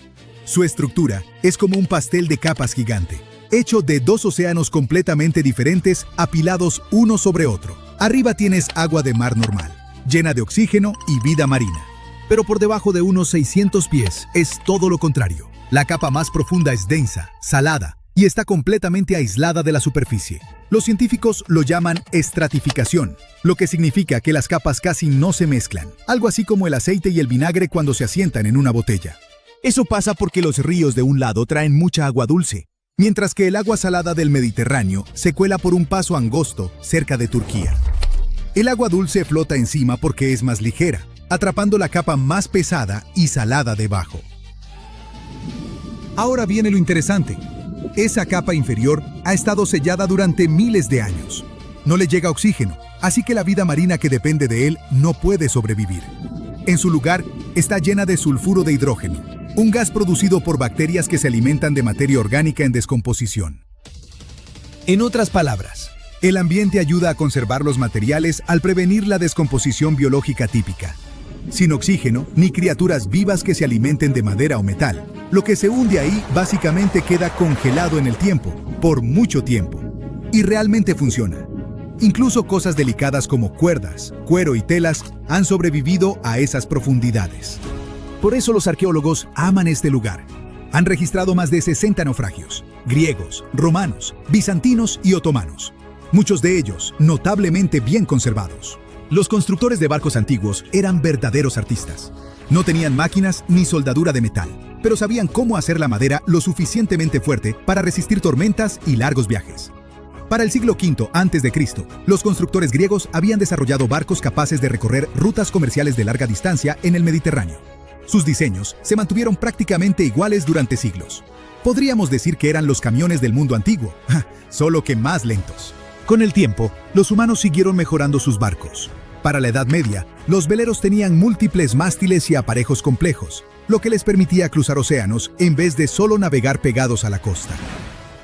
Speaker 2: Su estructura es como un pastel de capas gigante, hecho de dos océanos completamente diferentes apilados uno sobre otro. Arriba tienes agua de mar normal, llena de oxígeno y vida marina. Pero por debajo de unos 600 pies es todo lo contrario. La capa más profunda es densa, salada y está completamente aislada de la superficie. Los científicos lo llaman estratificación, lo que significa que las capas casi no se mezclan, algo así como el aceite y el vinagre cuando se asientan en una botella. Eso pasa porque los ríos de un lado traen mucha agua dulce, mientras que el agua salada del Mediterráneo se cuela por un paso angosto cerca de Turquía. El agua dulce flota encima porque es más ligera, atrapando la capa más pesada y salada debajo. Ahora viene lo interesante. Esa capa inferior ha estado sellada durante miles de años. No le llega oxígeno, así que la vida marina que depende de él no puede sobrevivir. En su lugar, está llena de sulfuro de hidrógeno, un gas producido por bacterias que se alimentan de materia orgánica en descomposición. En otras palabras, el ambiente ayuda a conservar los materiales al prevenir la descomposición biológica típica. Sin oxígeno, ni criaturas vivas que se alimenten de madera o metal. Lo que se hunde ahí básicamente queda congelado en el tiempo, por mucho tiempo. Y realmente funciona. Incluso cosas delicadas como cuerdas, cuero y telas han sobrevivido a esas profundidades. Por eso los arqueólogos aman este lugar. Han registrado más de 60 naufragios, griegos, romanos, bizantinos y otomanos. Muchos de ellos notablemente bien conservados. Los constructores de barcos antiguos eran verdaderos artistas. No tenían máquinas ni soldadura de metal, pero sabían cómo hacer la madera lo suficientemente fuerte para resistir tormentas y largos viajes. Para el siglo V a.C., los constructores griegos habían desarrollado barcos capaces de recorrer rutas comerciales de larga distancia en el Mediterráneo. Sus diseños se mantuvieron prácticamente iguales durante siglos. Podríamos decir que eran los camiones del mundo antiguo, solo que más lentos. Con el tiempo, los humanos siguieron mejorando sus barcos. Para la Edad Media, los veleros tenían múltiples mástiles y aparejos complejos, lo que les permitía cruzar océanos en vez de solo navegar pegados a la costa.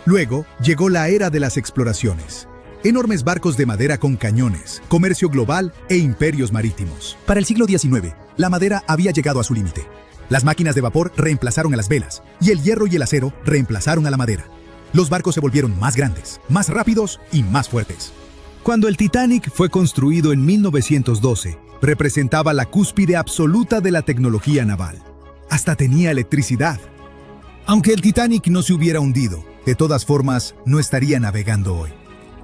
Speaker 2: Luego, llegó la era de las exploraciones. Enormes barcos de madera con cañones, comercio global e imperios marítimos. Para el siglo XIX, la madera había llegado a su límite. Las máquinas de vapor reemplazaron a las velas, y el hierro y el acero reemplazaron a la madera. Los barcos se volvieron más grandes, más rápidos y más fuertes. Cuando el Titanic fue construido en 1912, representaba la cúspide absoluta de la tecnología naval. Hasta tenía electricidad. Aunque el Titanic no se hubiera hundido, de todas formas, no estaría navegando hoy.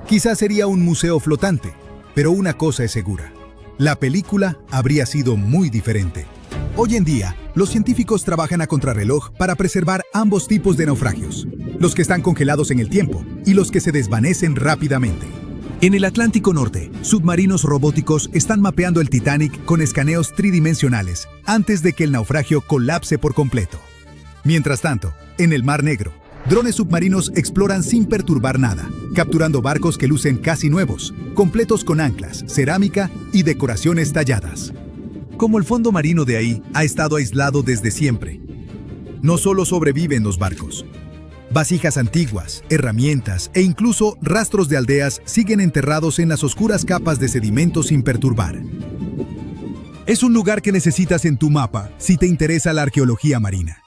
Speaker 2: Quizás sería un museo flotante, pero una cosa es segura. La película habría sido muy diferente. Hoy en día, los científicos trabajan a contrarreloj para preservar ambos tipos de naufragios, los que están congelados en el tiempo y los que se desvanecen rápidamente. En el Atlántico Norte, submarinos robóticos están mapeando el Titanic con escaneos tridimensionales antes de que el naufragio colapse por completo. Mientras tanto, en el Mar Negro, drones submarinos exploran sin perturbar nada, capturando barcos que lucen casi nuevos, completos con anclas, cerámica y decoraciones talladas. Como el fondo marino de ahí ha estado aislado desde siempre, no solo sobreviven los barcos, Vasijas antiguas, herramientas e incluso rastros de aldeas siguen enterrados en las oscuras capas de sedimento sin perturbar. Es un lugar que necesitas en tu mapa si te interesa la arqueología marina.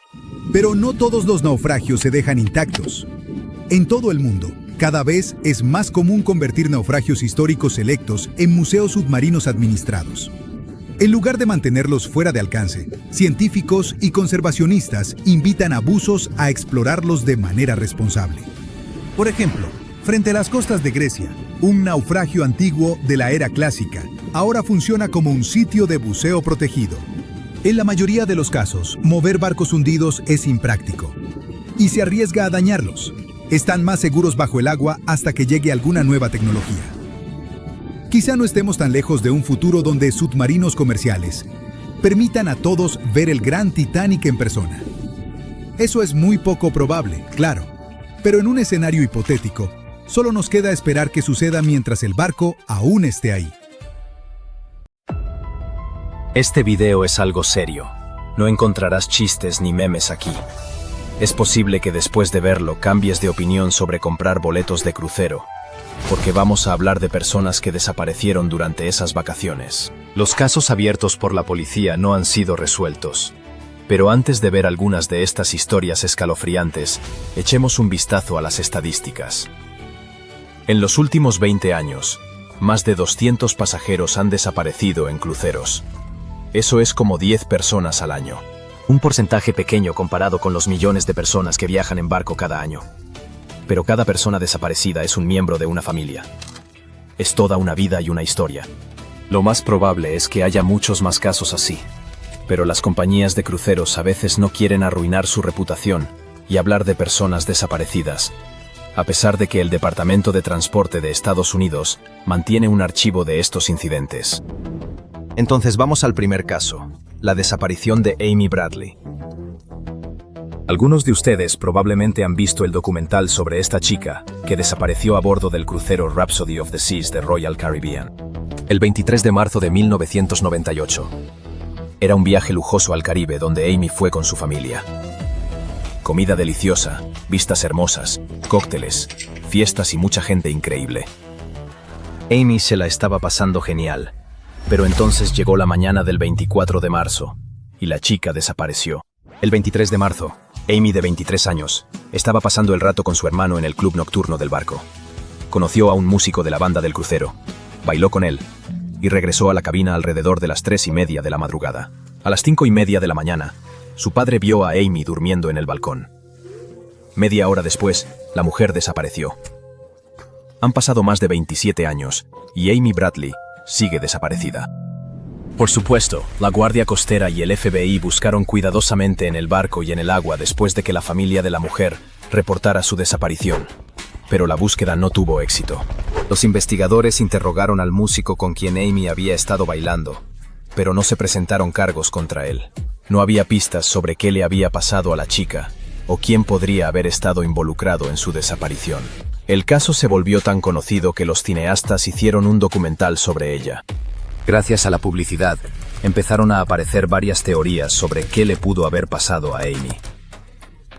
Speaker 2: Pero no todos los naufragios se dejan intactos. En todo el mundo, cada vez es más común convertir naufragios históricos selectos en museos submarinos administrados. En lugar de mantenerlos fuera de alcance, científicos y conservacionistas invitan a buzos a explorarlos de manera responsable. Por ejemplo, frente a las costas de Grecia, un naufragio antiguo de la era clásica ahora funciona como un sitio de buceo protegido. En la mayoría de los casos, mover barcos hundidos es impráctico y se arriesga a dañarlos. Están más seguros bajo el agua hasta que llegue alguna nueva tecnología. Quizá no estemos tan lejos de un futuro donde submarinos comerciales permitan a todos ver el gran Titanic en persona. Eso es muy poco probable, claro, pero en un escenario hipotético, solo nos queda esperar que suceda mientras el barco aún esté ahí.
Speaker 5: Este video es algo serio. No encontrarás chistes ni memes aquí. Es posible que después de verlo cambies de opinión sobre comprar boletos de crucero, porque vamos a hablar de personas que desaparecieron durante esas vacaciones. Los casos abiertos por la policía no han sido resueltos. Pero antes de ver algunas de estas historias escalofriantes, echemos un vistazo a las estadísticas. En los últimos 20 años, más de 200 pasajeros han desaparecido en cruceros. Eso es como 10 personas al año. Un porcentaje pequeño comparado con los millones de personas que viajan en barco cada año. Pero cada persona desaparecida es un miembro de una familia. Es toda una vida y una historia. Lo más probable es que haya muchos más casos así. Pero las compañías de cruceros a veces no quieren arruinar su reputación y hablar de personas desaparecidas, a pesar de que el Departamento de Transporte de Estados Unidos mantiene un archivo de estos incidentes. Entonces vamos al primer caso, la desaparición de Amy Bradley. Algunos de ustedes probablemente han visto el documental sobre esta chica que desapareció a bordo del crucero Rhapsody of the Seas de Royal Caribbean. El 23 de marzo de 1998. Era un viaje lujoso al Caribe donde Amy fue con su familia. Comida deliciosa, vistas hermosas, cócteles, fiestas y mucha gente increíble. Amy se la estaba pasando genial, pero entonces llegó la mañana del 24 de marzo y la chica desapareció. El 23 de marzo, Amy, de 23 años, estaba pasando el rato con su hermano en el club nocturno del barco. Conoció a un músico de la banda del crucero, bailó con él y regresó a la cabina alrededor de las 3:30 de la madrugada. A las 5:30 de la mañana, su padre vio a Amy durmiendo en el balcón. Media hora después, la mujer desapareció. Han pasado más de 27 años y Amy Bradley sigue desaparecida. Por supuesto, la Guardia Costera y el FBI buscaron cuidadosamente en el barco y en el agua después de que la familia de la mujer reportara su desaparición. Pero la búsqueda no tuvo éxito. Los investigadores interrogaron al músico con quien Amy había estado bailando, pero no se presentaron cargos contra él. No había pistas sobre qué le había pasado a la chica o quién podría haber estado involucrado en su desaparición. El caso se volvió tan conocido que los cineastas hicieron un documental sobre ella. Gracias a la publicidad, empezaron a aparecer varias teorías sobre qué le pudo haber pasado a Amy.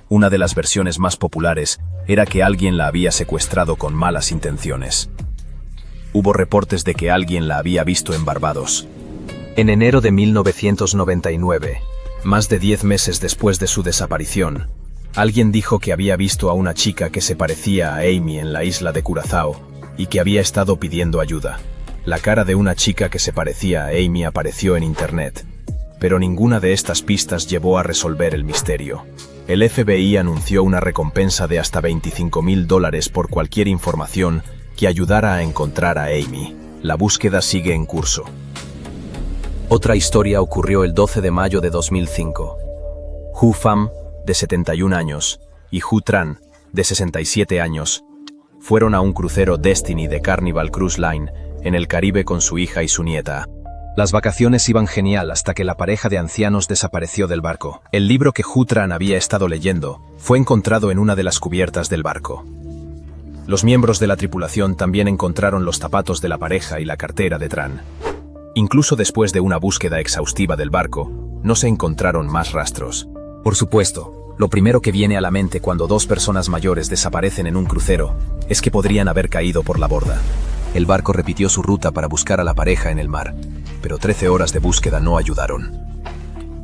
Speaker 5: Una de las versiones más populares era que alguien la había secuestrado con malas intenciones. Hubo reportes de que alguien la había visto en Barbados. En enero de 1999, más de 10 meses después de su desaparición, alguien dijo que había visto a una chica que se parecía a Amy en la isla de Curazao y que había estado pidiendo ayuda. La cara de una chica que se parecía a Amy apareció en internet, pero ninguna de estas pistas llevó a resolver el misterio. El FBI anunció una recompensa de hasta $25,000 por cualquier información que ayudara a encontrar a Amy. La búsqueda sigue en curso. Otra historia ocurrió el 12 de mayo de 2005. Hu Pham, de 71 años, y Hu Tran, de 67 años, fueron a un crucero Destiny de Carnival Cruise Line en el Caribe con su hija y su nieta. Las vacaciones iban genial hasta que la pareja de ancianos desapareció del barco. El libro que Hu Tran había estado leyendo fue encontrado en una de las cubiertas del barco. Los miembros de la tripulación también encontraron los zapatos de la pareja y la cartera de Tran. Incluso después de una búsqueda exhaustiva del barco, no se encontraron más rastros. Por supuesto, Lo primero que viene a la mente cuando dos personas mayores desaparecen en un crucero es que podrían haber caído por la borda. El barco repitió su ruta para buscar a la pareja en el mar, pero 13 horas de búsqueda no ayudaron.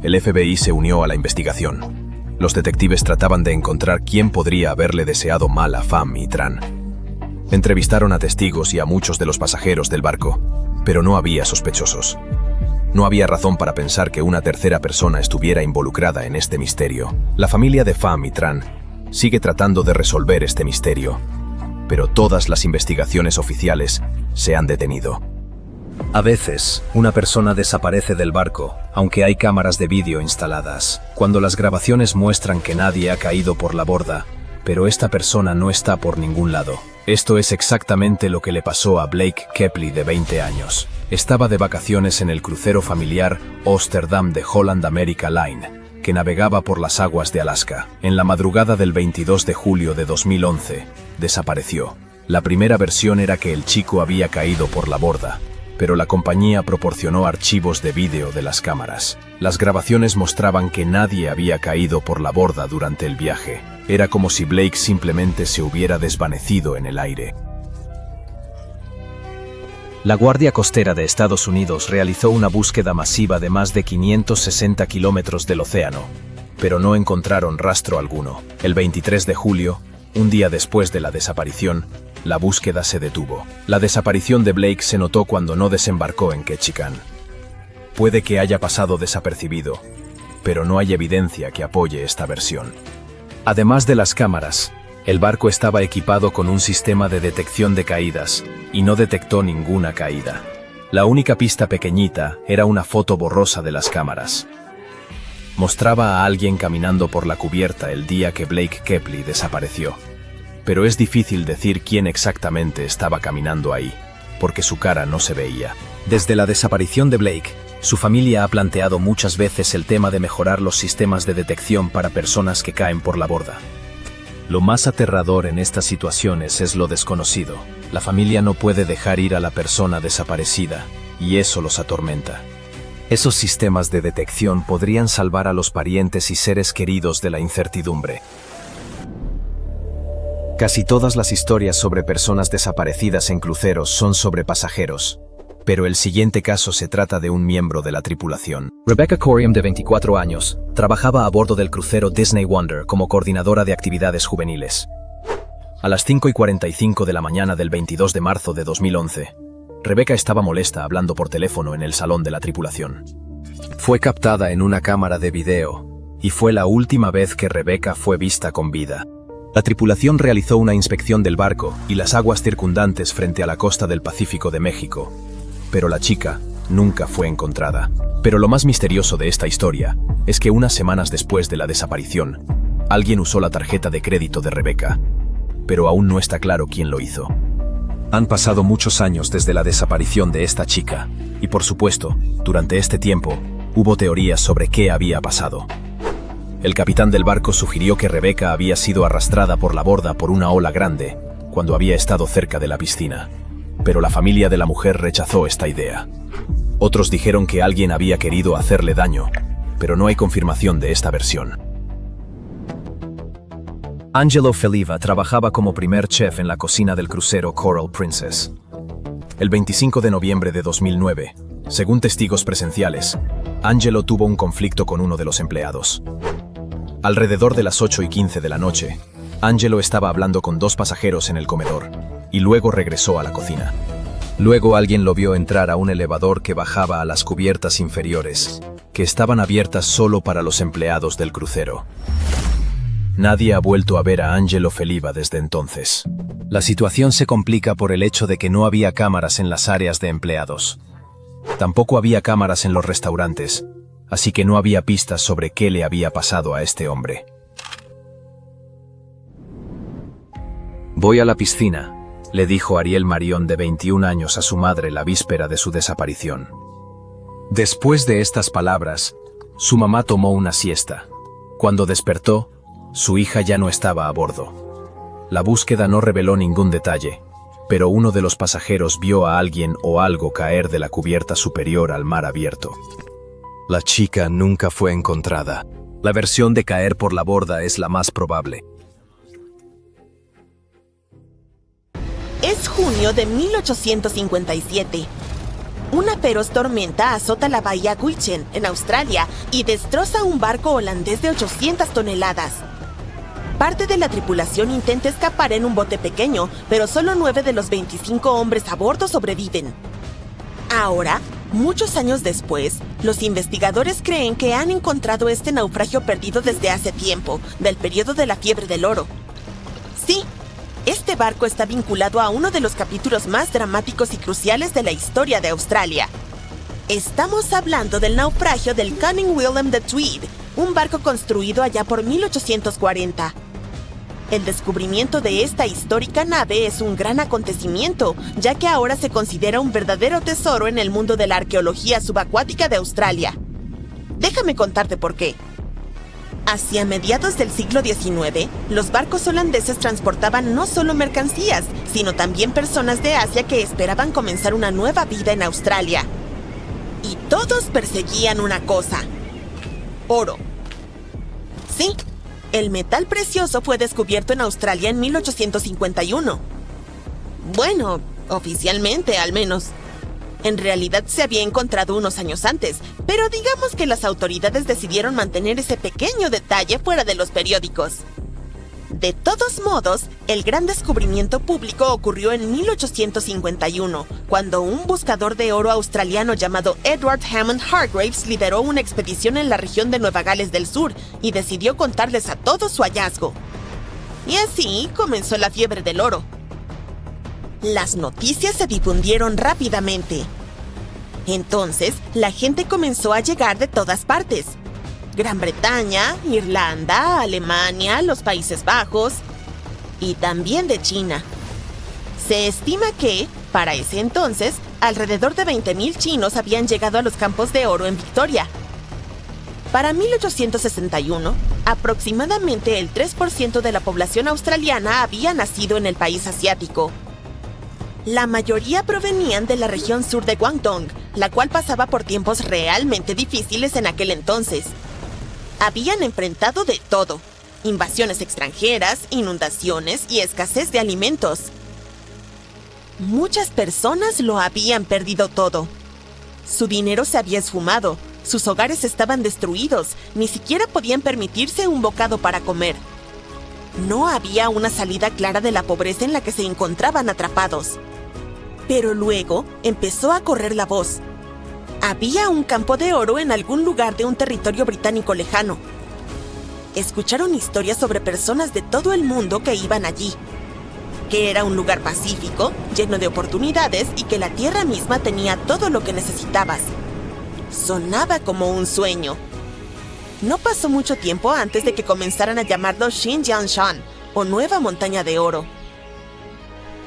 Speaker 5: El FBI se unió a la investigación. Los detectives trataban de encontrar quién podría haberle deseado mal a Pham y Tran. Entrevistaron a testigos y a muchos de los pasajeros del barco, pero no había sospechosos. No había razón para pensar que una tercera persona estuviera involucrada en este misterio. La familia de Pham y Tran sigue tratando de resolver este misterio, pero todas las investigaciones oficiales se han detenido. A veces, una persona desaparece del barco, aunque hay cámaras de vídeo instaladas, cuando las grabaciones muestran que nadie ha caído por la borda, pero esta persona no está por ningún lado. Esto es exactamente lo que le pasó a Blake Kepley, de 20 años. Estaba de vacaciones en el crucero familiar Oosterdam de Holland America Line, que navegaba por las aguas de Alaska. En la madrugada del 22 de julio de 2011, desapareció. La primera versión era que el chico había caído por la borda, pero la compañía proporcionó archivos de vídeo de las cámaras. Las grabaciones mostraban que nadie había caído por la borda durante el viaje. Era como si Blake simplemente se hubiera desvanecido en el aire. La Guardia Costera de Estados Unidos realizó una búsqueda masiva de más de 560 kilómetros del océano, pero no encontraron rastro alguno. El 23 de julio, un día después de la desaparición, la búsqueda se detuvo. La desaparición de Blake se notó cuando no desembarcó en Ketchikan. Puede que haya pasado desapercibido, pero no hay evidencia que apoye esta versión. Además de las cámaras, el barco estaba equipado con un sistema de detección de caídas y no detectó ninguna caída. La única pista pequeñita era una foto borrosa de las cámaras. Mostraba a alguien caminando por la cubierta el día que Blake Kepley desapareció. Pero es difícil decir quién exactamente estaba caminando ahí, porque su cara no se veía. Desde la desaparición de Blake, su familia ha planteado muchas veces el tema de mejorar los sistemas de detección para personas que caen por la borda. Lo más aterrador en estas situaciones es lo desconocido. La familia no puede dejar ir a la persona desaparecida, y eso los atormenta. Esos sistemas de detección podrían salvar a los parientes y seres queridos de la incertidumbre. Casi todas las historias sobre personas desaparecidas en cruceros son sobre pasajeros, pero el siguiente caso se trata de un miembro de la tripulación. Rebecca Corium, de 24 años, trabajaba a bordo del crucero Disney Wonder como coordinadora de actividades juveniles. A las 5:45 de la mañana del 22 de marzo de 2011, Rebecca estaba molesta hablando por teléfono en el salón de la tripulación. Fue captada en una cámara de video, y fue la última vez que Rebecca fue vista con vida. La tripulación realizó una inspección del barco y las aguas circundantes frente a la costa del Pacífico de México, pero la chica nunca fue encontrada. Pero lo más misterioso de esta historia es que unas semanas después de la desaparición, alguien usó la tarjeta de crédito de Rebecca, pero aún no está claro quién lo hizo. Han pasado muchos años desde la desaparición de esta chica, y por supuesto, durante este tiempo, hubo teorías sobre qué había pasado. El capitán del barco sugirió que Rebecca había sido arrastrada por la borda por una ola grande cuando había estado cerca de la piscina, pero la familia de la mujer rechazó esta idea. Otros dijeron que alguien había querido hacerle daño, pero no hay confirmación de esta versión. Angelo Feliva trabajaba como primer chef en la cocina del crucero Coral Princess. El 25 de noviembre de 2009, según testigos presenciales, Angelo tuvo un conflicto con uno de los empleados. Alrededor de las 8:15 de la noche, Angelo estaba hablando con dos pasajeros en el comedor, y luego regresó a la cocina. Luego alguien lo vio entrar a un elevador que bajaba a las cubiertas inferiores, que estaban abiertas solo para los empleados del crucero. Nadie ha vuelto a ver a Angelo Feliva desde entonces. La situación se complica por el hecho de que no había cámaras en las áreas de empleados. Tampoco había cámaras en los restaurantes, así que no había pistas sobre qué le había pasado a este hombre. Voy a la piscina, le dijo Ariel Marión, de 21 años, a su madre la víspera de su desaparición. Después de estas palabras, su mamá tomó una siesta. Cuando despertó, su hija ya no estaba a bordo. La búsqueda no reveló ningún detalle, pero uno de los pasajeros vio a alguien o algo caer de la cubierta superior al mar abierto. La chica nunca fue encontrada. La versión de caer por la borda es la más probable.
Speaker 6: Es junio de 1857. Una feroz tormenta azota la bahía Gwichen, en Australia, y destroza un barco holandés de 800 toneladas. Parte de la tripulación intenta escapar en un bote pequeño, pero solo 9 de los 25 hombres a bordo sobreviven. Ahora, muchos años después, los investigadores creen que han encontrado este naufragio perdido desde hace tiempo, del periodo de la fiebre del oro. Sí, este barco está vinculado a uno de los capítulos más dramáticos y cruciales de la historia de Australia. Estamos hablando del naufragio del Cunning William de Tweed, un barco construido allá por 1840. El descubrimiento de esta histórica nave es un gran acontecimiento, ya que ahora se considera un verdadero tesoro en el mundo de la arqueología subacuática de Australia. Déjame contarte por qué. Hacia mediados del siglo XIX, los barcos holandeses transportaban no solo mercancías, sino también personas de Asia que esperaban comenzar una nueva vida en Australia. Y todos perseguían una cosa: oro. Sí, el metal precioso fue descubierto en Australia en 1851. Bueno, oficialmente al menos. En realidad se había encontrado unos años antes, pero digamos que las autoridades decidieron mantener ese pequeño detalle fuera de los periódicos. De todos modos, el gran descubrimiento público ocurrió en 1851, cuando un buscador de oro australiano llamado Edward Hammond Hargreaves lideró una expedición en la región de Nueva Gales del Sur y decidió contarles a todos su hallazgo. Y así comenzó la fiebre del oro. Las noticias se difundieron rápidamente. Entonces, la gente comenzó a llegar de todas partes: Gran Bretaña, Irlanda, Alemania, los Países Bajos y también de China. Se estima que, para ese entonces, alrededor de 20,000 chinos habían llegado a los campos de oro en Victoria. Para 1861, aproximadamente el 3% de la población australiana había nacido en el país asiático. La mayoría provenían de la región sur de Guangdong, la cual pasaba por tiempos realmente difíciles en aquel entonces. Habían enfrentado de todo: invasiones extranjeras, inundaciones y escasez de alimentos. Muchas personas lo habían perdido todo. Su dinero se había esfumado, sus hogares estaban destruidos, ni siquiera podían permitirse un bocado para comer. No había una salida clara de la pobreza en la que se encontraban atrapados. Pero luego empezó a correr la voz. Había un campo de oro en algún lugar de un territorio británico lejano. Escucharon historias sobre personas de todo el mundo que iban allí, que era un lugar pacífico, lleno de oportunidades y que la tierra misma tenía todo lo que necesitabas. Sonaba como un sueño. No pasó mucho tiempo antes de que comenzaran a llamarlo Xinjiangshan, o Nueva Montaña de Oro.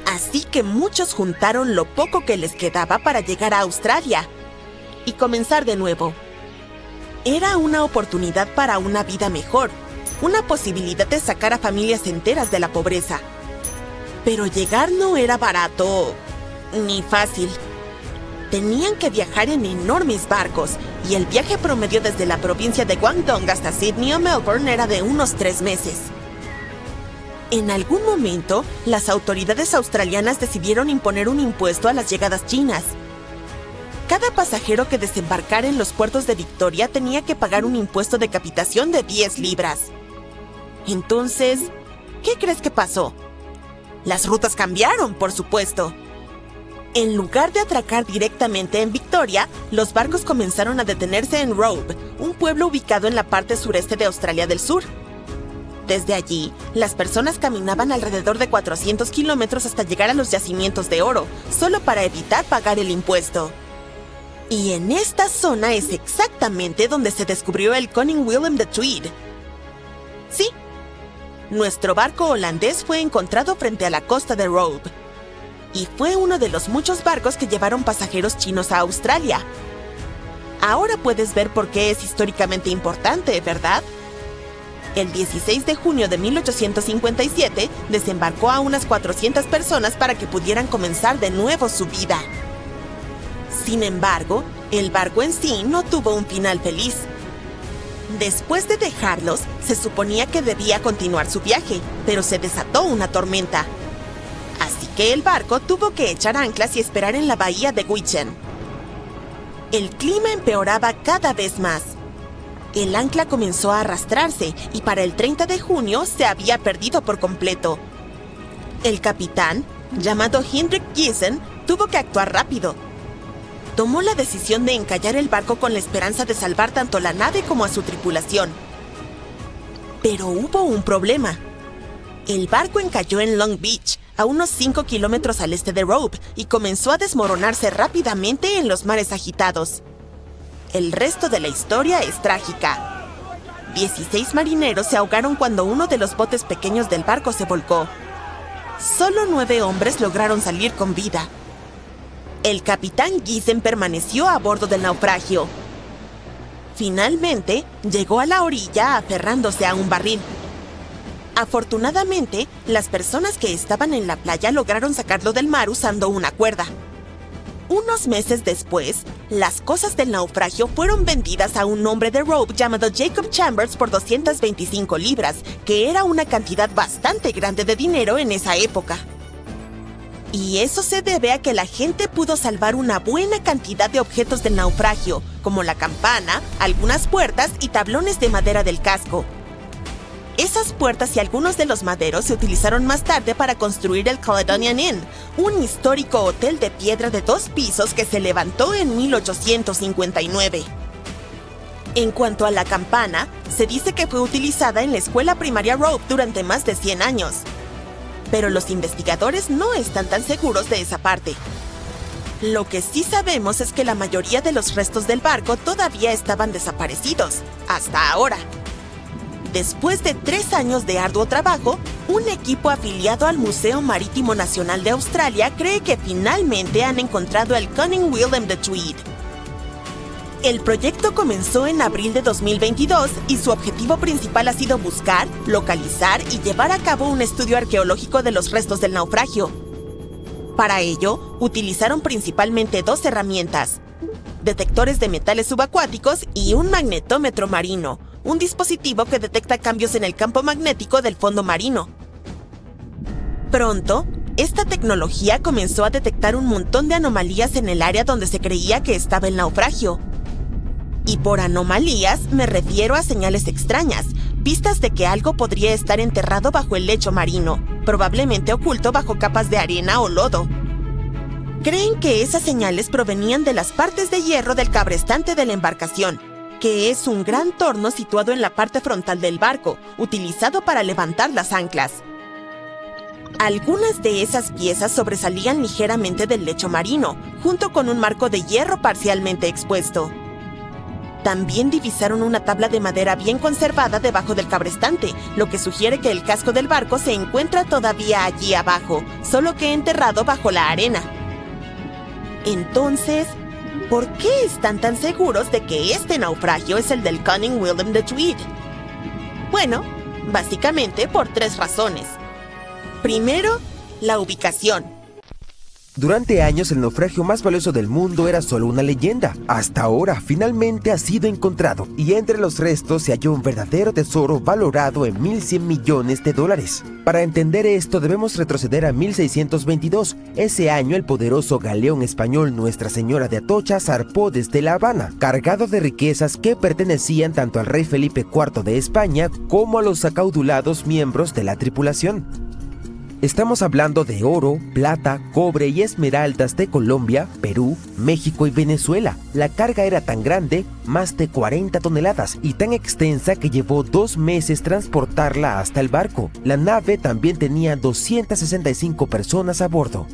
Speaker 6: Así que muchos juntaron lo poco que les quedaba para llegar a Australia y comenzar de nuevo. Era una oportunidad para una vida mejor, una posibilidad de sacar a familias enteras de la pobreza. Pero llegar no era barato ni fácil. Tenían que viajar en enormes barcos, y el viaje promedio desde la provincia de Guangdong hasta Sydney o Melbourne era de unos 3 meses. En algún momento, las autoridades australianas decidieron imponer un impuesto a las llegadas chinas. Cada pasajero que desembarcara en los puertos de Victoria tenía que pagar un impuesto de capitación de 10 libras. Entonces, ¿qué crees que pasó? Las rutas cambiaron, por supuesto. En lugar de atracar directamente en Victoria, los barcos comenzaron a detenerse en Robe, un pueblo ubicado en la parte sureste de Australia del Sur. Desde allí, las personas caminaban alrededor de 400 kilómetros hasta llegar a los yacimientos de oro, solo para evitar pagar el impuesto. Y en esta zona es exactamente donde se descubrió el Cunning William de Tweed. Sí, nuestro barco holandés fue encontrado frente a la costa de Robe. Y fue uno de los muchos barcos que llevaron pasajeros chinos a Australia. Ahora puedes ver por qué es históricamente importante, ¿verdad? El 16 de junio de 1857 desembarcó a unas 400 personas para que pudieran comenzar de nuevo su vida. Sin embargo, el barco en sí no tuvo un final feliz. Después de dejarlos, se suponía que debía continuar su viaje, pero se desató una tormenta. Así que el barco tuvo que echar anclas y esperar en la bahía de Gwich'en. El clima empeoraba cada vez más. El ancla comenzó a arrastrarse y para el 30 de junio se había perdido por completo. El capitán, llamado Hendrik Giesen, tuvo que actuar rápido. Tomó la decisión de encallar el barco con la esperanza de salvar tanto la nave como a su tripulación. Pero hubo un problema. El barco encalló en Long Beach, a unos 5 kilómetros al este de Robe, y comenzó a desmoronarse rápidamente en los mares agitados. El resto de la historia es trágica. 16 marineros se ahogaron cuando uno de los botes pequeños del barco se volcó. Solo 9 hombres lograron salir con vida. El capitán Giesen permaneció a bordo del naufragio. Finalmente, llegó a la orilla aferrándose a un barril. Afortunadamente, las personas que estaban en la playa lograron sacarlo del mar usando una cuerda. Unos meses después, las cosas del naufragio fueron vendidas a un hombre de Robe llamado Jacob Chambers por 225 libras, que era una cantidad bastante grande de dinero en esa época. Y eso se debe a que la gente pudo salvar una buena cantidad de objetos del naufragio, como la campana, algunas puertas y tablones de madera del casco. Esas puertas y algunos de los maderos se utilizaron más tarde para construir el Caledonian Inn, un histórico hotel de piedra de 2 pisos que se levantó en 1859. En cuanto a la campana, se dice que fue utilizada en la escuela primaria Robe durante más de 100 años. Pero los investigadores no están tan seguros de esa parte. Lo que sí sabemos es que la mayoría de los restos del barco todavía estaban desaparecidos, hasta ahora. Después de 3 años de arduo trabajo, un equipo afiliado al Museo Marítimo Nacional de Australia cree que finalmente han encontrado el Cunning William de Tweed. El proyecto comenzó en abril de 2022 y su objetivo principal ha sido buscar, localizar y llevar a cabo un estudio arqueológico de los restos del naufragio. Para ello, utilizaron principalmente 2 herramientas: detectores de metales subacuáticos y un magnetómetro marino, un dispositivo que detecta cambios en el campo magnético del fondo marino. Pronto, esta tecnología comenzó a detectar un montón de anomalías en el área donde se creía que estaba el naufragio. Y por anomalías me refiero a señales extrañas, pistas de que algo podría estar enterrado bajo el lecho marino, probablemente oculto bajo capas de arena o lodo. Creen que esas señales provenían de las partes de hierro del cabrestante de la embarcación, que es un gran torno situado en la parte frontal del barco, utilizado para levantar las anclas. Algunas de esas piezas sobresalían ligeramente del lecho marino, junto con un marco de hierro parcialmente expuesto. También divisaron una tabla de madera bien conservada debajo del cabrestante, lo que sugiere que el casco del barco se encuentra todavía allí abajo, solo que enterrado bajo la arena. Entonces, ¿por qué están tan seguros de que este naufragio es el del Cunning William de Tweed? Bueno, básicamente por 3 razones. Primero, la ubicación.
Speaker 7: Durante años el naufragio más valioso del mundo era solo una leyenda. Hasta ahora finalmente ha sido encontrado y entre los restos se halló un verdadero tesoro valorado en $1.100 millones. Para entender esto debemos retroceder a 1622. Ese año el poderoso galeón español Nuestra Señora de Atocha zarpó desde La Habana, cargado de riquezas que pertenecían tanto al rey Felipe IV de España como a los acaudalados miembros de la tripulación. Estamos hablando de oro, plata, cobre y esmeraldas de Colombia, Perú, México y Venezuela. La carga era tan grande, más de 40 toneladas, y tan extensa que llevó 2 meses transportarla hasta el barco. La nave también tenía 265 personas a bordo.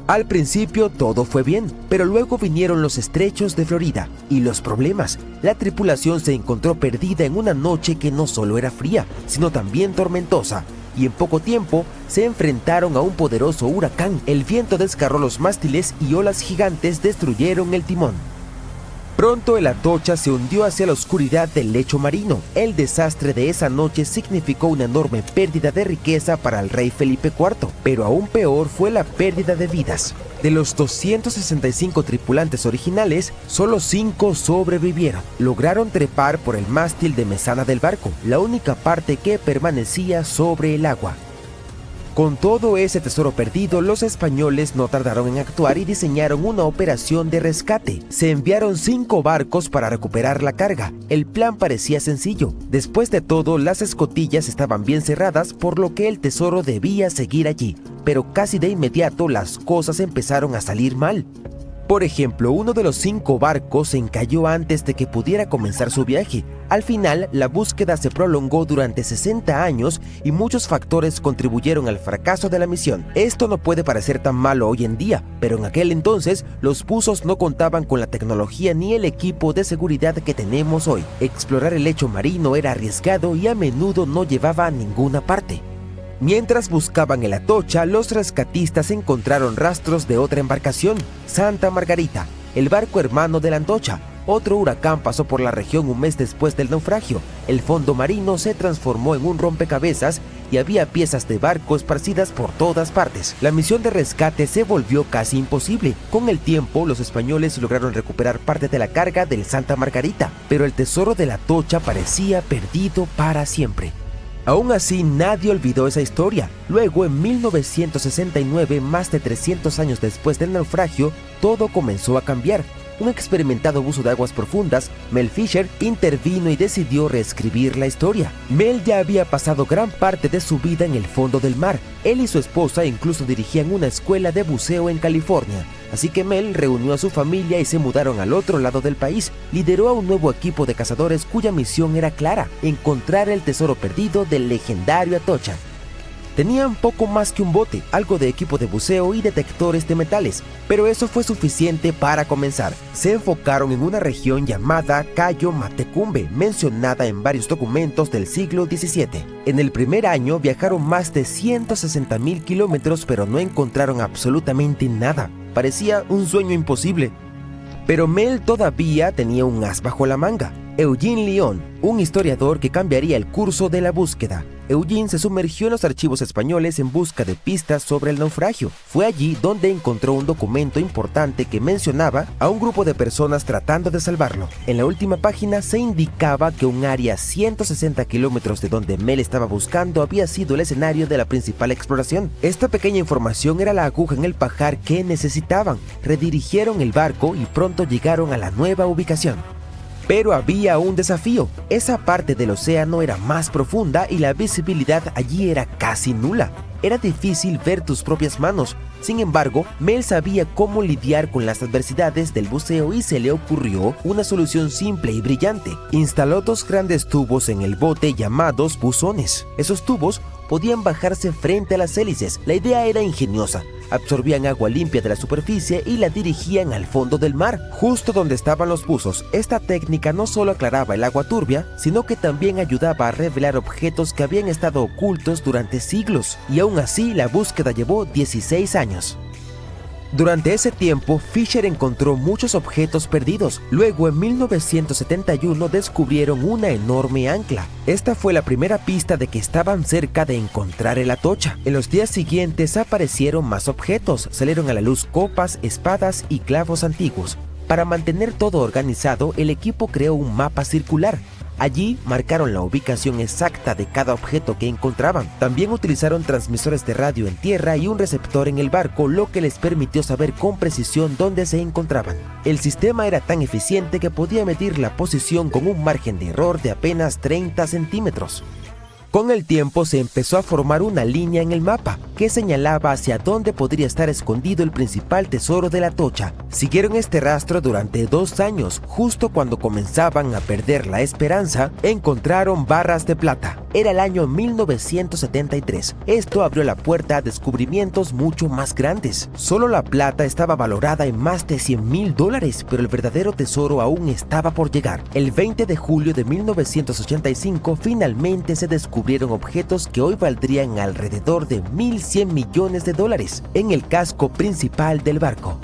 Speaker 7: Al principio todo fue bien, pero luego vinieron los estrechos de Florida y los problemas. La tripulación se encontró perdida en una noche que no solo era fría, sino también tormentosa. Y en poco tiempo se enfrentaron a un poderoso huracán. El viento descarró los mástiles y olas gigantes destruyeron el timón. Pronto el Atocha se hundió hacia la oscuridad del lecho marino. El desastre de esa noche significó una enorme pérdida de riqueza para el rey Felipe IV, pero aún peor fue la pérdida de vidas. De los 265 tripulantes originales, solo 5 sobrevivieron. Lograron trepar por el mástil de mesana del barco, la única parte que permanecía sobre el agua. Con todo ese tesoro perdido, los españoles no tardaron en actuar y diseñaron una operación de rescate. Se enviaron 5 barcos para recuperar la carga. El plan parecía sencillo. Después de todo, las escotillas estaban bien cerradas, por lo que el tesoro debía seguir allí. Pero casi de inmediato las cosas empezaron a salir mal. Por ejemplo, uno de los 5 barcos se encalló antes de que pudiera comenzar su viaje. Al final, la búsqueda se prolongó durante 60 años y muchos factores contribuyeron al fracaso de la misión. Esto no puede parecer tan malo hoy en día, pero en aquel entonces los buzos no contaban con la tecnología ni el equipo de seguridad que tenemos hoy. Explorar el lecho marino era arriesgado y a menudo no llevaba a ninguna parte. Mientras buscaban el Atocha, los rescatistas encontraron rastros de otra embarcación, Santa Margarita, el barco hermano de la Atocha. Otro huracán pasó por la región un mes después del naufragio. El fondo marino se transformó en un rompecabezas y había piezas de barco esparcidas por todas partes. La misión de rescate se volvió casi imposible. Con el tiempo, los españoles lograron recuperar parte de la carga del Santa Margarita, pero el tesoro de la Atocha parecía perdido para siempre. Aún así, nadie olvidó esa historia. Luego, en 1969, más de 300 años después del naufragio, todo comenzó a cambiar. Un experimentado buzo de aguas profundas, Mel Fisher, intervino y decidió reescribir la historia. Mel ya había pasado gran parte de su vida en el fondo del mar. Él y su esposa incluso dirigían una escuela de buceo en California. Así que Mel reunió a su familia y se mudaron al otro lado del país. Lideró a un nuevo equipo de cazadores cuya misión era clara: encontrar el tesoro perdido del legendario Atocha. Tenían poco más que un bote, algo de equipo de buceo y detectores de metales, pero eso fue suficiente para comenzar. Se enfocaron en una región llamada Cayo Matecumbe, mencionada en varios documentos del siglo XVII. En el primer año viajaron más de 160,000 kilómetros, pero no encontraron absolutamente nada. Parecía un sueño imposible. Pero Mel todavía tenía un as bajo la manga: Eugene Lyon, un historiador que cambiaría el curso de la búsqueda. Eugene se sumergió en los archivos españoles en busca de pistas sobre el naufragio. Fue allí donde encontró un documento importante que mencionaba a un grupo de personas tratando de salvarlo. En la última página se indicaba que un área a 160 kilómetros de donde Mel estaba buscando había sido el escenario de la principal exploración. Esta pequeña información era la aguja en el pajar que necesitaban. Redirigieron el barco y pronto llegaron a la nueva ubicación. Pero había un desafío. Esa parte del océano era más profunda y la visibilidad allí era casi nula. Era difícil ver tus propias manos. Sin embargo, Mel sabía cómo lidiar con las adversidades del buceo y se le ocurrió una solución simple y brillante. Instaló 2 grandes tubos en el bote llamados buzones. Esos tubos podían bajarse frente a las hélices. La idea era ingeniosa. Absorbían agua limpia de la superficie y la dirigían al fondo del mar, justo donde estaban los buzos. Esta técnica no solo aclaraba el agua turbia, sino que también ayudaba a revelar objetos que habían estado ocultos durante siglos. Y aún así, la búsqueda llevó 16 años. Durante ese tiempo, Fisher encontró muchos objetos perdidos. Luego, en 1971, descubrieron una enorme ancla. Esta fue la primera pista de que estaban cerca de encontrar el Atocha. En los días siguientes aparecieron más objetos. Salieron a la luz copas, espadas y clavos antiguos. Para mantener todo organizado, el equipo creó un mapa circular. Allí marcaron la ubicación exacta de cada objeto que encontraban. También utilizaron transmisores de radio en tierra y un receptor en el barco, lo que les permitió saber con precisión dónde se encontraban. El sistema era tan eficiente que podía medir la posición con un margen de error de apenas 30 centímetros. Con el tiempo se empezó a formar una línea en el mapa que señalaba hacia dónde podría estar escondido el principal tesoro de la Atocha. Siguieron este rastro durante 2 años. Justo cuando comenzaban a perder la esperanza, encontraron barras de plata. Era el año 1973. Esto abrió la puerta a descubrimientos mucho más grandes. Solo la plata estaba valorada en más de $100,000, pero el verdadero tesoro aún estaba por llegar. El 20 de julio de 1985 finalmente se descubrieron objetos que hoy valdrían alrededor de $1,100 millones en el casco principal del barco.